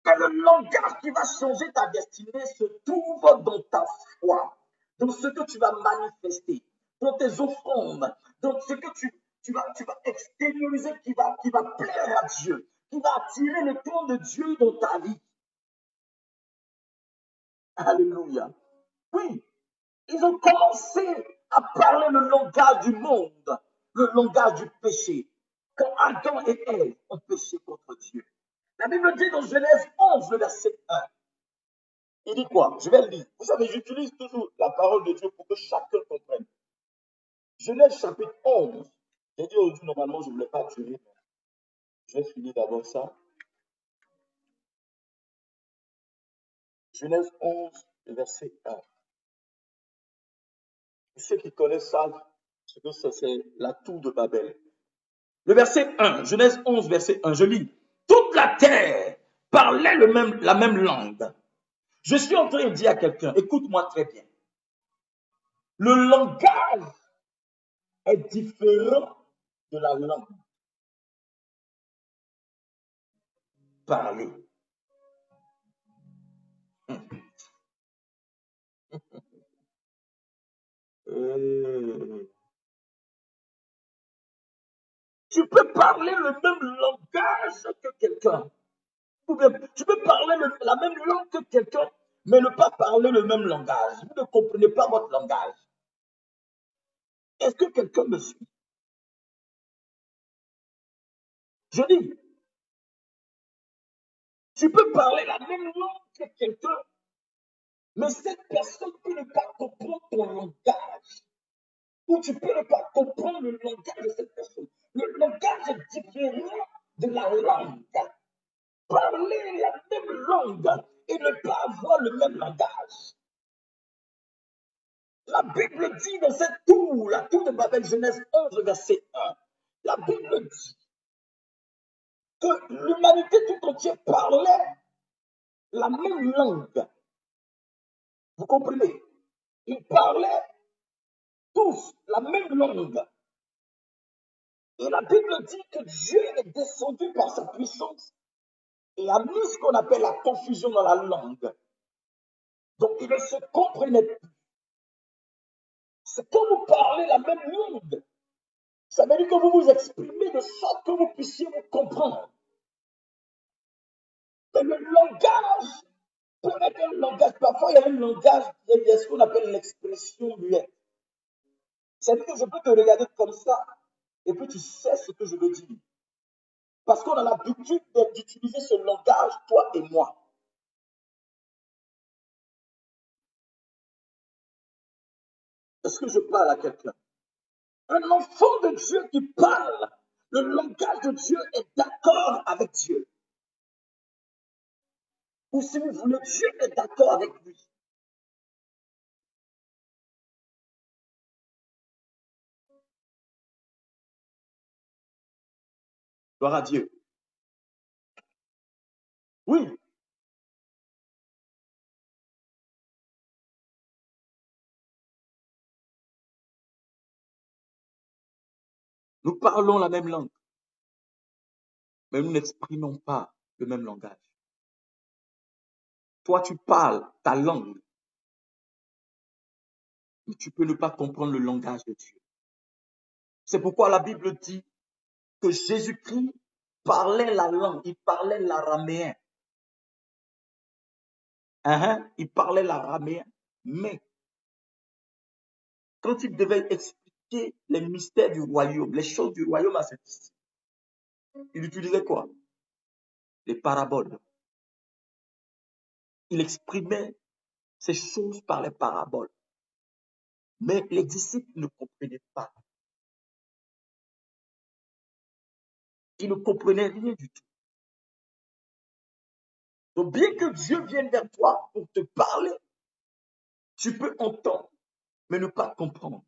Mais le langage qui va changer ta destinée se trouve dans ta foi, dans ce que tu vas manifester, dans tes offrandes, dans ce que tu vas extérioriser qui va plaire à Dieu, qui va attirer le trône de Dieu dans ta vie. Alléluia. Oui, ils ont commencé à parler le langage du monde, le langage du péché. Quand Adam et Ève ont péché contre Dieu. La Bible dit dans Genèse 11, le verset 1, il dit quoi? Je vais le lire. Vous savez, j'utilise toujours la parole de Dieu pour que chacun comprenne. Genèse chapitre 11. J'ai dit aujourd'hui, normalement, je ne voulais pas durer, mais je vais finir d'abord ça. Genèse 11, le verset 1. Ceux qui connaissent savent ce que c'est la tour de Babel. Le verset 1, Genèse 11, verset 1, je lis. Toute la terre parlait la même langue. Je suis en train de dire à quelqu'un, écoute-moi très bien. Le langage est différent de la langue parlée. Tu peux parler le même langage que quelqu'un. Tu peux parler la même langue que quelqu'un, mais ne pas parler le même langage. Vous ne comprenez pas votre langage. Est-ce que quelqu'un me suit? Je dis, tu peux parler la même langue que quelqu'un, mais cette personne peut ne pas comprendre ton langage. Ou tu peux ne pas comprendre le langage de cette personne. Le langage est différent de la langue. Parler la même langue et ne pas avoir le même langage. La Bible dit dans cette tour, la tour de Babel, Genèse 11, verset 1, la Bible dit que l'humanité tout entière parlait la même langue. Vous comprenez? Ils parlaient tous la même langue. Et la Bible dit que Dieu est descendu par sa puissance et a mis ce qu'on appelle la confusion dans la langue. Donc, ils ne se comprenaient plus. C'est quand vous parlez la même langue, ça veut dire que vous vous exprimez de sorte que vous puissiez vous comprendre. Mais le langage peut être un langage. Parfois, il y a un langage, il y a ce qu'on appelle l'expression muette. C'est-à-dire que je peux te regarder comme ça, et puis tu sais ce que je veux dire. Parce qu'on a l'habitude d'utiliser ce langage, toi et moi. Est-ce que je parle à quelqu'un? Un enfant de Dieu qui parle, le langage de Dieu est d'accord avec Dieu. Ou si vous voulez, Dieu est d'accord avec lui. Gloire à Dieu. Oui, nous parlons la même langue, mais nous n'exprimons pas le même langage. Toi, tu parles ta langue, mais tu peux ne pas comprendre le langage de Dieu. C'est pourquoi la Bible dit que Jésus-Christ parlait la langue, il parlait l'araméen. Il parlait l'araméen, mais quand il devait expliquer les mystères du royaume, les choses du royaume à ses disciples, il utilisait quoi? Les paraboles. Il exprimait ces choses par les paraboles. Mais les disciples ne comprenaient pas. Ils ne comprenaient rien du tout. Donc, bien que Dieu vienne vers toi pour te parler, tu peux entendre, mais ne pas comprendre.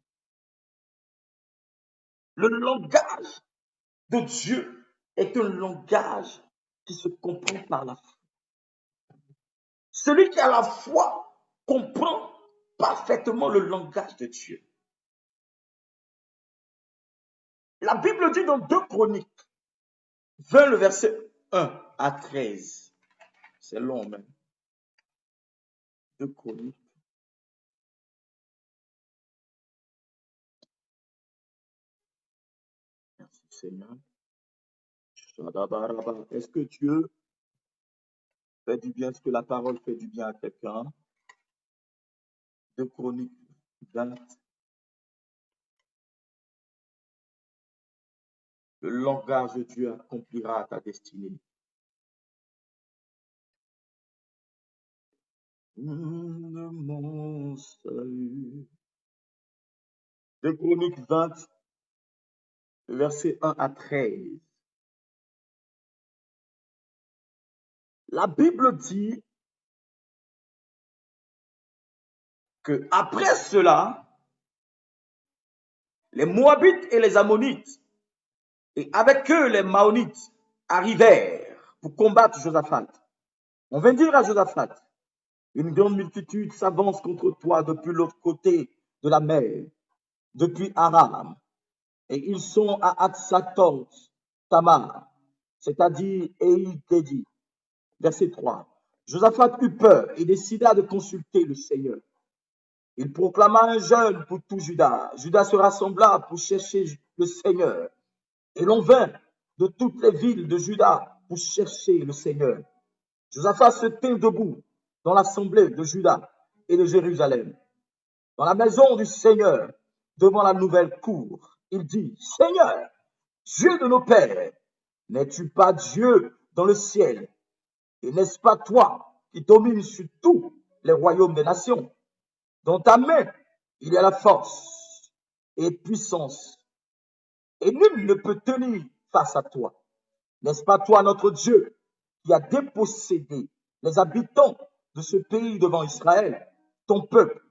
Le langage de Dieu est un langage qui se comprend par la foi. Celui qui a la foi comprend parfaitement le langage de Dieu. La Bible dit dans 2 Chroniques 20, le verset 1 à 13. C'est long même. 2 Chroniques. Merci Seigneur. Est-ce que Dieu fait du bien? Est-ce que la parole fait du bien à quelqu'un? 2 Chroniques 20. Le langage de Dieu accomplira ta destinée. Mon salut. 2 Chroniques 20, verset 1 à 13. La Bible dit que après cela, les Moabites et les Ammonites Et avec eux, les Maonites arrivèrent pour combattre Josaphat. On vint dire à Josaphat, une grande multitude s'avance contre toi depuis l'autre côté de la mer, depuis Aram, et ils sont à Hatsatot Tamar, c'est-à-dire Éidédi. Verset 3. Josaphat eut peur et décida de consulter le Seigneur. Il proclama un jeûne pour tout Juda. Juda se rassembla pour chercher le Seigneur. Et l'on vint de toutes les villes de Juda pour chercher le Seigneur. Josaphat se tint debout dans l'assemblée de Juda et de Jérusalem, dans la maison du Seigneur, devant la nouvelle cour. Il dit, Seigneur, Dieu de nos pères, n'es-tu pas Dieu dans le ciel? Et n'est-ce pas toi qui domines sur tous les royaumes des nations? Dans ta main, il y a la force et puissance, et nul ne peut tenir face à toi. N'est-ce pas toi, notre Dieu, qui a dépossédé les habitants de ce pays devant Israël, ton peuple,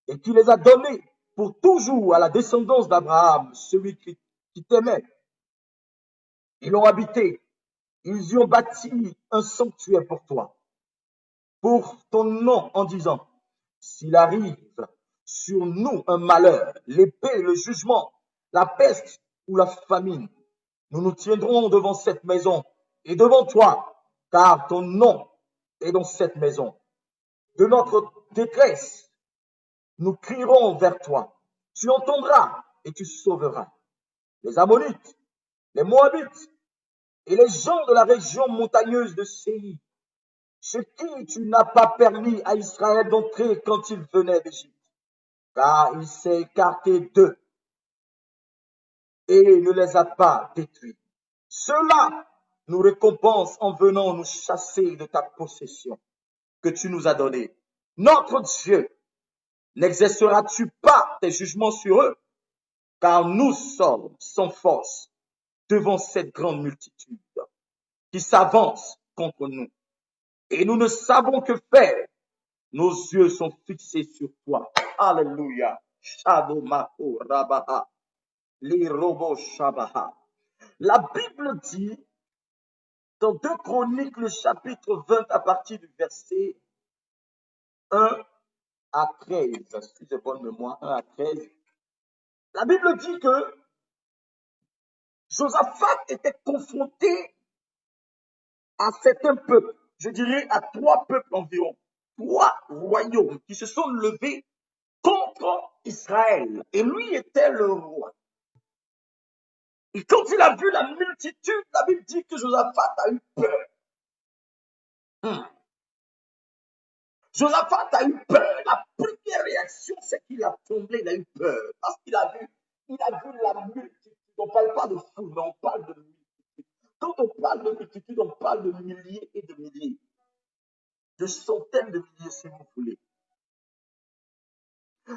et qui les a donnés pour toujours à la descendance d'Abraham, celui qui t'aimait? Ils l'ont habité, ils y ont bâti un sanctuaire pour toi, pour ton nom, en disant, s'il arrive sur nous un malheur, l'épée, le jugement, la peste ou la famine, nous nous tiendrons devant cette maison et devant toi, car ton nom est dans cette maison. De notre détresse, nous crierons vers toi. Tu entendras et tu sauveras. Les Ammonites, les Moabites et les gens de la région montagneuse de Séir, chez qui tu n'as pas permis à Israël d'entrer quand il venait d'Égypte, car il s'est écarté d'eux et ne les a pas détruits. Cela nous récompense en venant nous chasser de ta possession que tu nous as donnée. Notre Dieu, n'exerceras-tu pas tes jugements sur eux? Car nous sommes sans force devant cette grande multitude qui s'avance contre nous. Et nous ne savons que faire. Nos yeux sont fixés sur toi. Alléluia. Shadomako Rabaha. Lirobo Shabaha. La Bible dit dans 2 Chroniques, le chapitre 20, à partir du verset 1 à 13, si j'ai bonne mémoire, 1 à 13, la Bible dit que Josaphat était confronté à certains peuples, je dirais à 3 peuples environ, 3 royaumes qui se sont levés contre Israël. Et lui était le roi. Et quand il a vu la multitude, la Bible dit que Josaphat a eu peur. Josaphat a eu peur. La première réaction, c'est qu'il a tremblé, il a eu peur. Parce qu'il a vu la multitude. On ne parle pas de foule, mais on parle de multitude. Quand on parle de multitude, on parle de milliers et de milliers. De centaines de milliers, si vous voulez.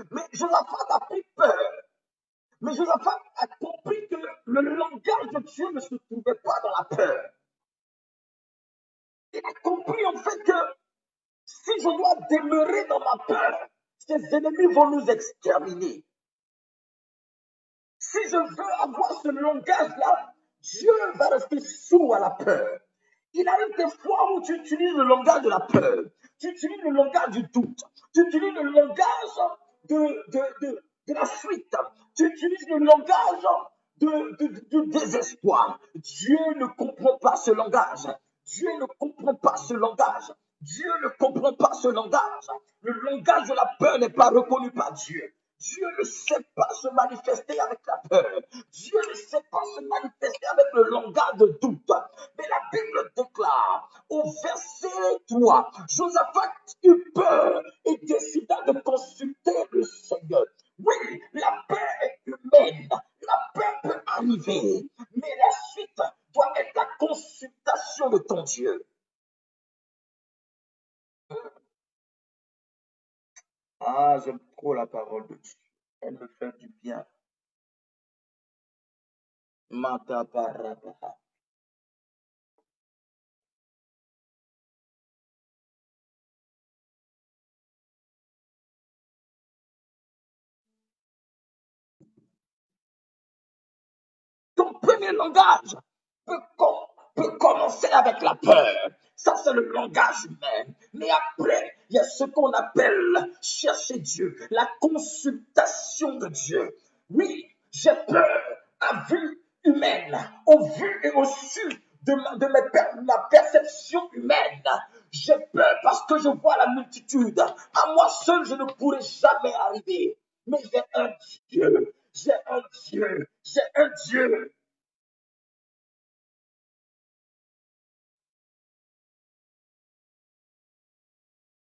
Mais Josaphat a pris peur. Mais Josaphat a compris que le langage de Dieu ne se trouvait pas dans la peur. Il a compris en fait que si je dois demeurer dans ma peur, ces ennemis vont nous exterminer. Si je veux avoir ce langage-là, Dieu va rester sourd à la peur. Il arrive des fois où tu utilises le langage de la peur, tu utilises le langage du doute, tu utilises le langage de la fuite, tu utilises le langage du désespoir. Dieu ne comprend pas ce langage. Dieu ne comprend pas ce langage. Dieu ne comprend pas ce langage. Le langage de la peur n'est pas reconnu par Dieu. Dieu ne sait pas se manifester avec la peur. Dieu ne sait pas se manifester avec le langage de doute. Mais la Bible déclare au verset 3, Josaphat eut peur et décida de consulter le Seigneur. Oui, la peur est humaine. La peur peut arriver. Mais la suite doit être la consultation de ton Dieu. Ah, j'aime trop la parole de Dieu. Elle me fait du bien. Mata paraba. Ton premier langage peut commencer avec la peur. Ça, c'est le langage humain. Mais après, il y a ce qu'on appelle chercher Dieu, la consultation de Dieu. Oui, j'ai peur à vue humaine, au vu et au su de ma perception humaine. J'ai peur parce que je vois la multitude. À moi seul, je ne pourrai jamais arriver. Mais j'ai un Dieu, j'ai un Dieu, j'ai un Dieu.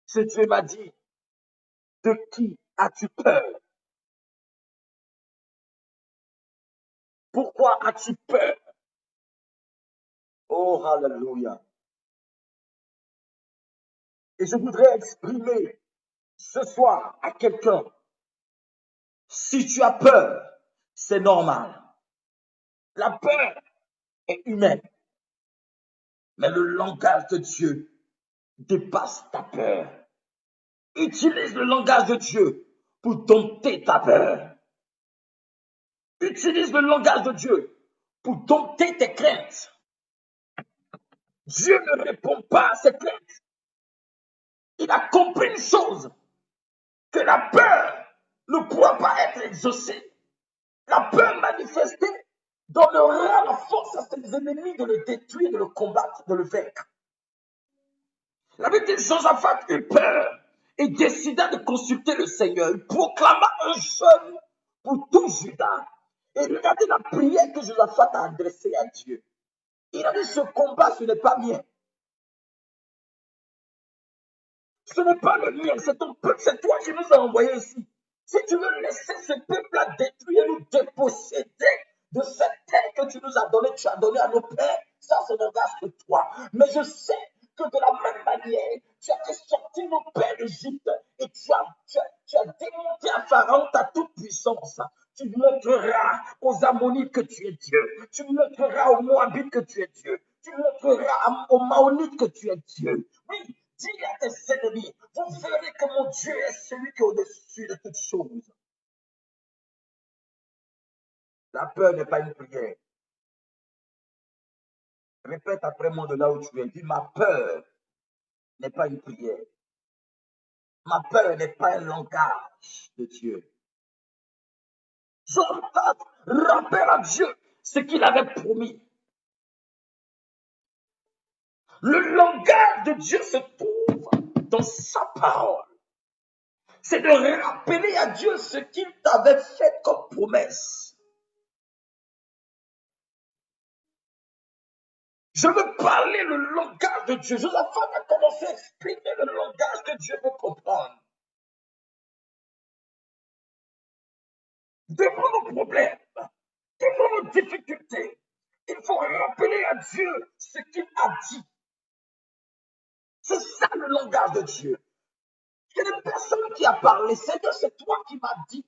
Ce Dieu m'a dit, de qui as-tu peur? Pourquoi as-tu peur? Oh, hallelujah. Et je voudrais exprimer ce soir à quelqu'un, si tu as peur, c'est normal. La peur est humaine, mais le langage de Dieu dépasse ta peur. Utilise le langage de Dieu pour dompter ta peur. Utilise le langage de Dieu pour dompter tes craintes. Dieu ne répond pas à ces craintes. Il a compris une chose, que la peur ne pourra pas être exaucée. La peur manifestée donnera la force à ses ennemis de le détruire, de le combattre, de le vaincre. La Bible dit Josaphat eut peur et décida de consulter le Seigneur. Il proclama un jeûne pour tout Juda. Et regardez la prière que Josaphat a adressée à Dieu. Il a dit, ce combat, ce n'est pas mien. Ce n'est pas le mien, c'est ton peuple, c'est toi qui nous as envoyés ici. Si tu veux laisser ce peuple-là détruire, nous déposséder de cette terre que tu nous as donnée, tu as donné à nos pères, ça c'est n'engage que toi. Mais je sais que de la même manière, tu as fait sortir nos pères d'Égypte et tu as démonté à Pharaon ta toute puissance. Tu montreras aux Ammonites que tu es Dieu. Tu montreras aux Moabites que tu es Dieu. Tu montreras aux Maonites que tu es Dieu. Oui, dis à tes ennemis, vous verrez que mon Dieu est celui qui est au-dessus de toutes choses. La peur n'est pas une prière. Répète après moi de là où tu es. Dis, ma peur n'est pas une prière. Ma peur n'est pas un langage de Dieu. Jonathan rappelle à Dieu ce qu'il avait promis. Le langage de Dieu se trouve dans sa parole. C'est de rappeler à Dieu ce qu'il t'avait fait comme promesse. Je veux parler le langage de Dieu. Josaphat a commencé à exprimer le langage que Dieu veut comprendre. Devant nos problèmes, devant nos difficultés, il faut rappeler à Dieu ce qu'il a dit. C'est ça le langage de Dieu. Il y a des personnes qui a parlé. Seigneur, c'est toi qui m'as dit.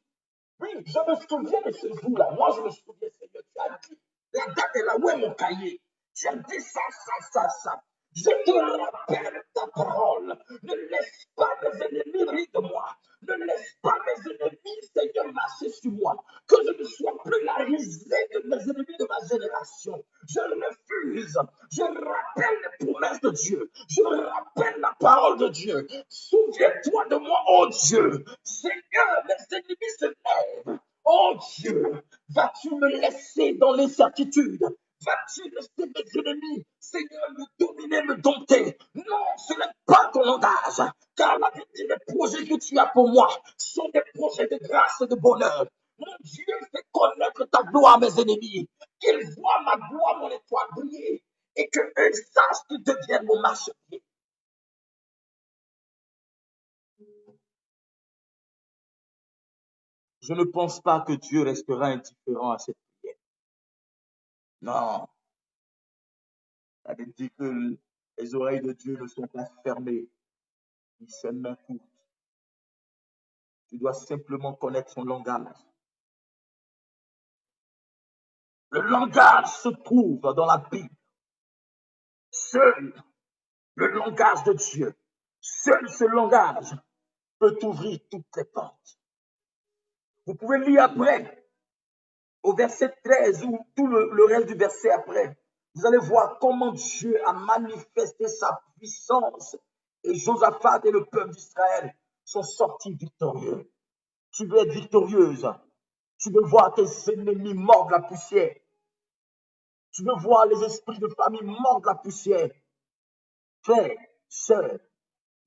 Oui, je me souviens de ce jour-là. Moi, je me souviens, Seigneur, tu as dit. La date est là, où est mon cahier? Tu as dit ça, ça, ça, ça. Je te rappelle ta parole. Ne laisse pas mes ennemis rire de moi. Ne laisse pas mes ennemis, Seigneur, marcher sur moi. Que je ne sois plus la risée de mes ennemis de ma génération. Je refuse. Je rappelle les promesses de Dieu. Je rappelle la parole de Dieu. Souviens-toi de moi, oh Dieu. Seigneur, mes ennemis se lèvent. Oh Dieu, vas-tu me laisser dans l'incertitude? Vas-tu laisser mes ennemis, Seigneur, me dominer, me dompter? Non, ce n'est pas ton langage. Car la Bible dit, les projets que tu as pour moi sont des projets de grâce et de bonheur. Mon Dieu, fais connaître ta gloire à mes ennemis. Qu'ils voient ma gloire, mon étoile briller. Et qu'eux sachent qu'ils deviennent mon marchepied. Je ne pense pas que Dieu restera indifférent à cette prière. Non. La Bible dit que les oreilles de Dieu ne sont pas fermées, ni ses mains courtes. Tu dois simplement connaître son langage. Le langage se trouve dans la Bible. Seul le langage de Dieu, seul ce langage peut ouvrir toutes les portes. Vous pouvez lire après au verset 13 ou tout le reste du verset après, vous allez voir comment Dieu a manifesté sa puissance et Josaphat et le peuple d'Israël sont sortis victorieux. Tu veux être victorieuse. Tu veux voir tes ennemis mordre la poussière. Tu veux voir les esprits de famille mordre la poussière. Frère, sœur,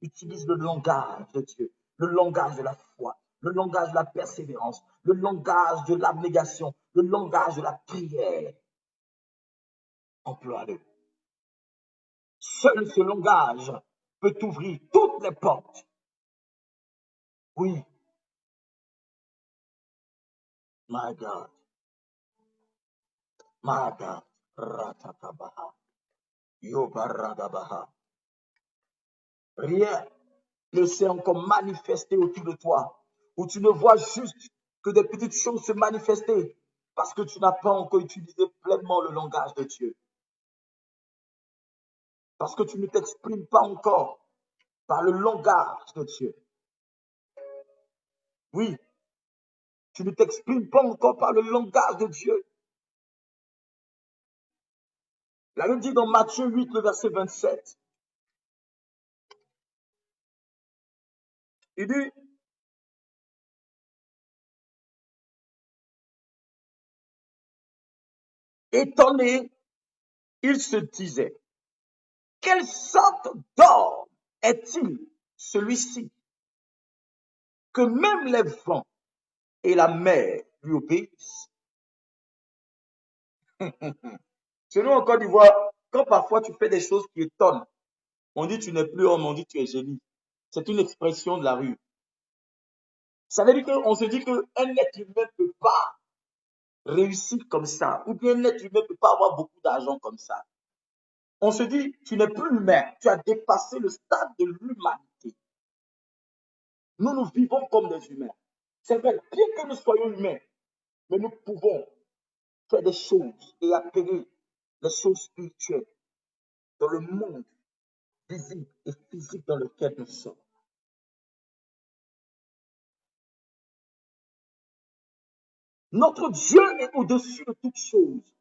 utilise le langage de Dieu, le langage de la foi, le langage de la persévérance, le langage de l'abnégation, le langage de la prière. Emploie-le. Seul ce langage peut t'ouvrir toutes les portes. Oui, my God, my God, ratatabaha, yobaradabaha. Rien ne s'est encore manifesté autour de toi, où tu ne vois juste que des petites choses se manifester parce que tu n'as pas encore utilisé pleinement le langage de Dieu. Parce que tu ne t'exprimes pas encore par le langage de Dieu. Oui, tu ne t'exprimes pas encore par le langage de Dieu. La Bible dit dans Matthieu 8, le verset 27, il dit, étonné, il se disait, quelle sorte d'homme est-il celui-ci, que même les vents et la mer lui obéissent? Chez nous en Côte d'Ivoire, quand parfois tu fais des choses qui étonnent, on dit tu n'es plus homme, on dit tu es génie. C'est une expression de la rue. Ça veut dire qu'on se dit qu'un être humain ne peut pas réussir comme ça, ou bien un être humain ne peut pas avoir beaucoup d'argent comme ça. On se dit, tu n'es plus humain, tu as dépassé le stade de l'humanité. Nous, nous vivons comme des humains. C'est vrai, bien que nous soyons humains, mais nous pouvons faire des choses et appeler les choses spirituelles dans le monde visible et physique dans lequel nous sommes. Notre Dieu est au-dessus de toutes choses.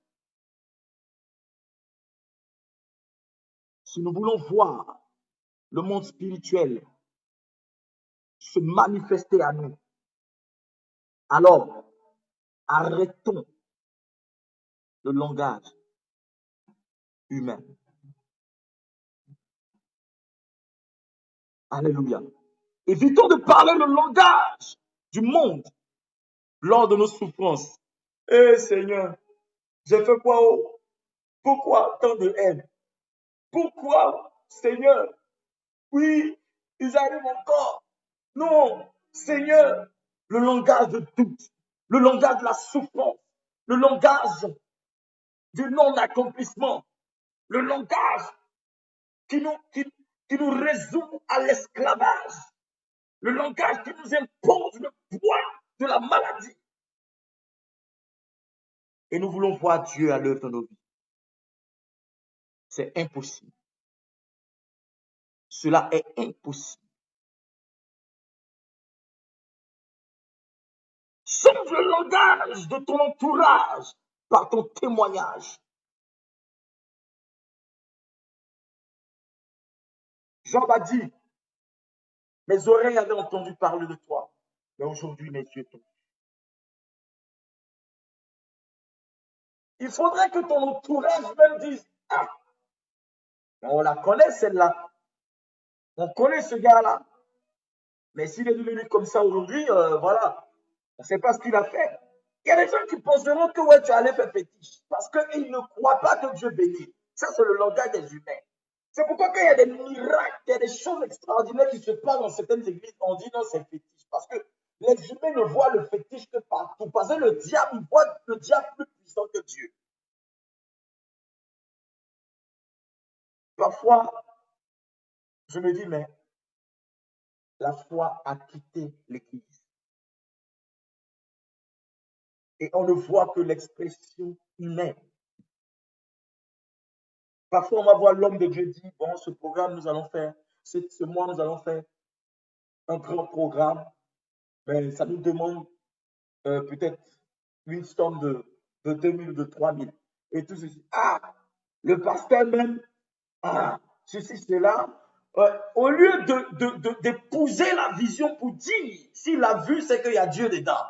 Si nous voulons voir le monde spirituel se manifester à nous, alors arrêtons le langage humain. Alléluia. Évitons de parler le langage du monde lors de nos souffrances. Eh Seigneur, j'ai fait quoi? Pourquoi tant de haine? Pourquoi, Seigneur? Oui, ils arrivent encore. Non, Seigneur, le langage de doute, le langage de la souffrance, le langage du non-accomplissement, le langage qui nous résout à l'esclavage, le langage qui nous impose le poids de la maladie. Et nous voulons voir Dieu à l'œuvre dans nos vies. C'est impossible. Cela est impossible. Change le langage de ton entourage par ton témoignage. Job a dit, mes oreilles avaient entendu parler de toi, mais aujourd'hui mes yeux t'ont. Il faudrait que ton entourage même dise, ah, on la connaît celle-là, on connaît ce gars-là, mais s'il est devenu comme ça aujourd'hui, voilà, on ne sait pas ce qu'il a fait. Il y a des gens qui penseront que ouais, tu allais faire fétiche, parce qu'ils ne croient pas que Dieu bénit. Ça, c'est le langage des humains. C'est pourquoi quand il y a des miracles, il y a des choses extraordinaires qui se passent dans certaines églises, on dit non, c'est fétiche. Parce que les humains ne voient le fétiche que partout. Parce que le diable, il voit le diable plus puissant que Dieu. Parfois, je me dis, mais la foi a quitté l'église. Et on ne voit que l'expression humaine. Parfois, on va voir l'homme de Dieu dire, bon, ce programme, nous allons faire, ce mois, nous allons faire un grand programme. Mais ça nous demande peut-être une somme de 2000, de 3000. Et tout ceci. Ah, le pasteur même, ah, ceci, cela. Au lieu d'épouser la vision pour dire, s'il a vu, c'est qu'il y a Dieu dedans.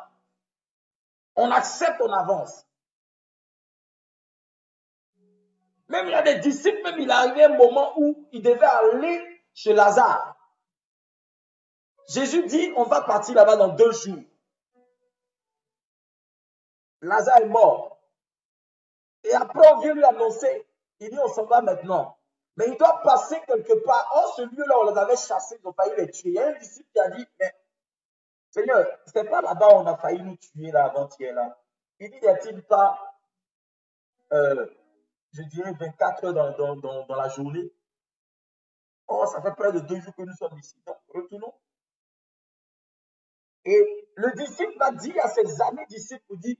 On accepte, on avance. Même il y a des disciples, même il est arrivé un moment où il devait aller chez Lazare. Jésus dit, on va partir là-bas dans 2 jours. Lazare est mort. Et après, on vient lui annoncer. Il dit, on s'en va maintenant. Mais il doit passer quelque part. Or, ce lieu-là, on les avait chassés, ils ont failli les tuer. Il y a un disciple qui a dit, mais Seigneur, c'est pas là-bas où on a failli nous tuer là avant-hier là. Il dit, n'y a-t-il pas, je dirais, 24 heures dans la journée? Oh, ça fait près de 2 jours que nous sommes ici. Donc, retournons. Et le disciple va dire à ses amis disciples, il dit,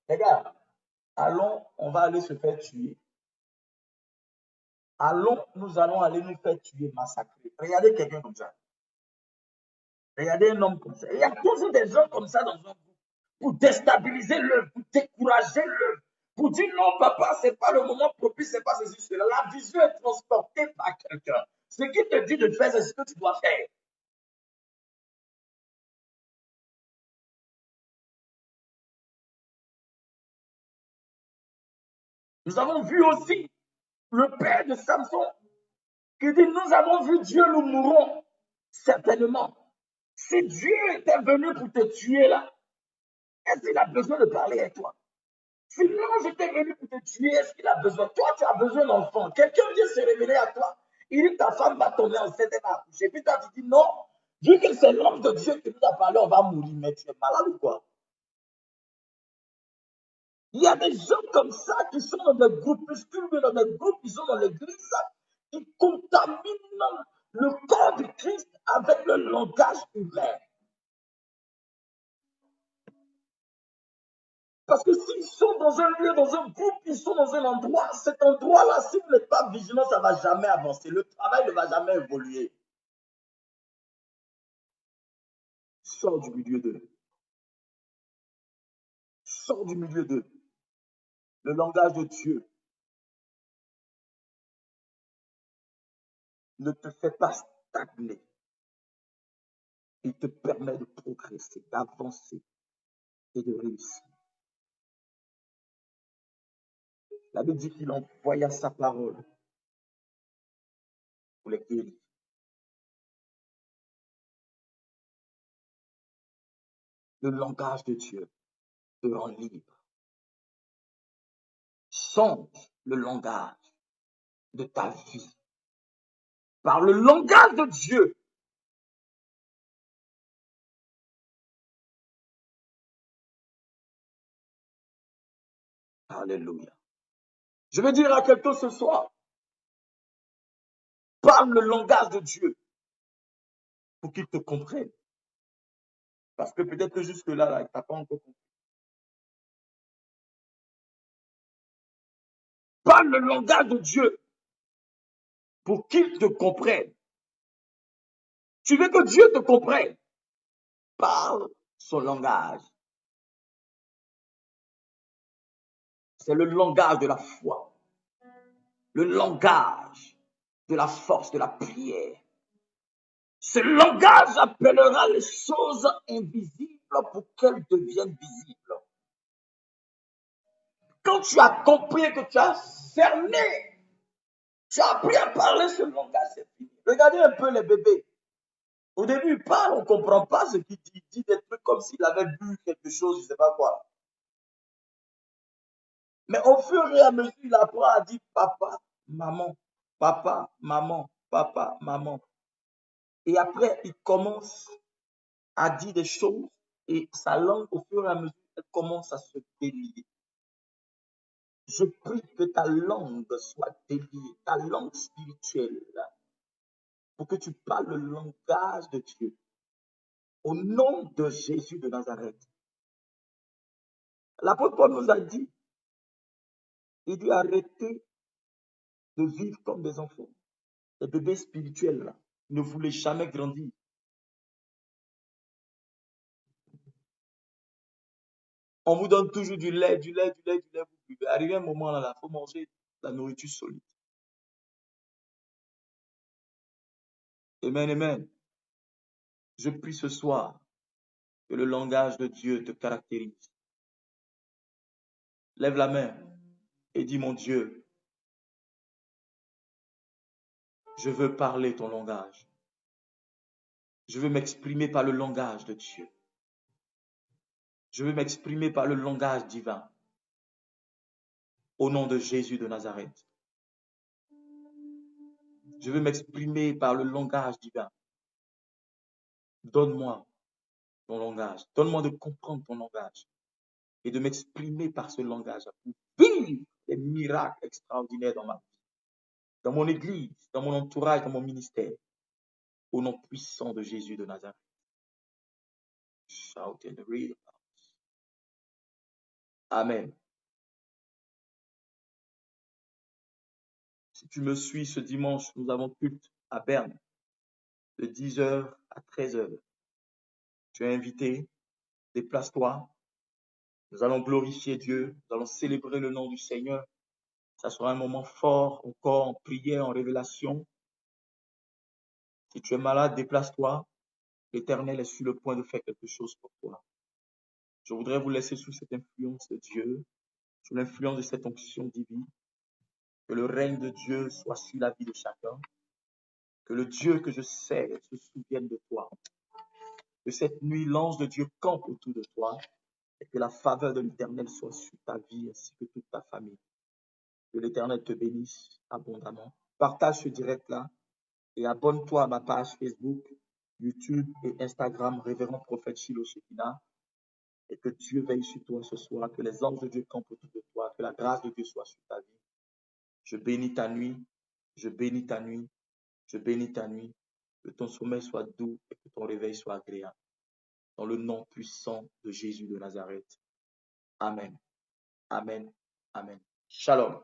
les gars, allons, on va aller se faire tuer. Allons, nous allons aller nous faire tuer, massacrer. Regardez quelqu'un comme ça. Regardez un homme comme ça. Il y a toujours des gens comme ça dans un groupe pour déstabiliser l'œuvre, pour décourager l'œuvre, pour dire non, papa, ce n'est pas le moment propice, ce n'est pas ceci, cela. La vision est transportée par quelqu'un. Ce qui te dit de faire, c'est ce que tu dois faire. Nous avons vu aussi le père de Samson qui dit, nous avons vu Dieu, nous mourrons. Certainement. Si Dieu était venu pour te tuer là, est-ce qu'il a besoin de parler avec toi? Sinon, j'étais venu pour te tuer, est-ce qu'il a besoin? Toi, tu as besoin d'enfant. Quelqu'un vient se révéler à toi. Il dit, ta femme va tomber enceinte, elle va accoucher. Puis toi, tu dis, non, vu que c'est l'homme de Dieu qui nous a parlé, on va mourir. Mais tu es malade ou quoi? Il y a des gens comme ça qui sont dans des groupuscules, dans des groupes, ils sont dans l'église, qui contaminent le corps de Christ avec le langage humain. Parce que s'ils sont dans un lieu, dans un groupe, ils sont dans un endroit, cet endroit-là, si vous n'êtes pas vigilant, ça ne va jamais avancer. Le travail ne va jamais évoluer. Sors du milieu d'eux. Sors du milieu d'eux. Le langage de Dieu ne te fait pas stagner. Il te permet de progresser, d'avancer et de réussir. La Bible dit qu'il envoya sa parole pour les guérir. Le langage de Dieu te rend libre. Change le langage de ta vie. Par le langage de Dieu, alléluia. Je veux dire à quelqu'un ce soir, parle le langage de Dieu pour qu'il te comprenne. Parce que peut-être que jusque-là, là, il t'a pas encore compris. Parle le langage de Dieu pour qu'il te comprenne. Tu veux que Dieu te comprenne? Parle son langage. C'est le langage de la foi. Le langage de la force, de la prière. Ce langage appellera les choses invisibles pour qu'elles deviennent visibles. Quand tu as compris que tu as cerné, tu as appris à parler ce langage, c'est fini. Regardez un peu les bébés. Au début, il parle, on ne comprend pas ce qu'il dit. Il dit des trucs comme s'il avait bu quelque chose, je ne sais pas quoi. Mais au fur et à mesure, il apprend à dire papa, maman, papa, maman, papa, maman. Et après, il commence à dire des choses et sa langue, au fur et à mesure, elle commence à se délier. Je prie que ta langue soit déliée, ta langue spirituelle, pour que tu parles le langage de Dieu. Au nom de Jésus de Nazareth. L'apôtre Paul nous a dit, il dit arrêtez de vivre comme des enfants. Les bébés spirituels, là, ne voulaient jamais grandir. On vous donne toujours du lait, du lait, du lait, du lait. Vous buvez. Arrivé un moment là, il faut manger la nourriture solide. Amen, amen. Je prie ce soir que le langage de Dieu te caractérise. Lève la main et dis, mon Dieu, je veux parler ton langage. Je veux m'exprimer par le langage de Dieu. Je veux m'exprimer par le langage divin. Au nom de Jésus de Nazareth. Je veux m'exprimer par le langage divin. Donne-moi ton langage. Donne-moi de comprendre ton langage et de m'exprimer par ce langage pour vivre des miracles extraordinaires dans ma vie, dans mon église, dans mon entourage, dans mon ministère. Au nom puissant de Jésus de Nazareth. Shout in the real house. Amen. Si tu me suis ce dimanche, nous avons culte à Berne de 10h à 13h. Tu es invité, déplace-toi. Nous allons glorifier Dieu, nous allons célébrer le nom du Seigneur. Ça sera un moment fort encore en prière, en révélation. Si tu es malade, déplace-toi. L'Éternel est sur le point de faire quelque chose pour toi. Je voudrais vous laisser sous cette influence de Dieu, sous l'influence de cette onction divine. Que le règne de Dieu soit sur la vie de chacun. Que le Dieu que je sers se souvienne de toi. Que cette nuit, l'ange de Dieu campe autour de toi. Et que la faveur de l'Éternel soit sur ta vie ainsi que toute ta famille. Que l'Éternel te bénisse abondamment. Partage ce direct-là et abonne-toi à ma page Facebook, YouTube et Instagram, Révérend Prophète Shiloh Shekina. Et que Dieu veille sur toi ce soir, que les anges de Dieu campent autour de toi, que la grâce de Dieu soit sur ta vie. Je bénis ta nuit, je bénis ta nuit, je bénis ta nuit. Que ton sommeil soit doux et que ton réveil soit agréable. Dans le nom puissant de Jésus de Nazareth. Amen. Amen. Amen. Shalom.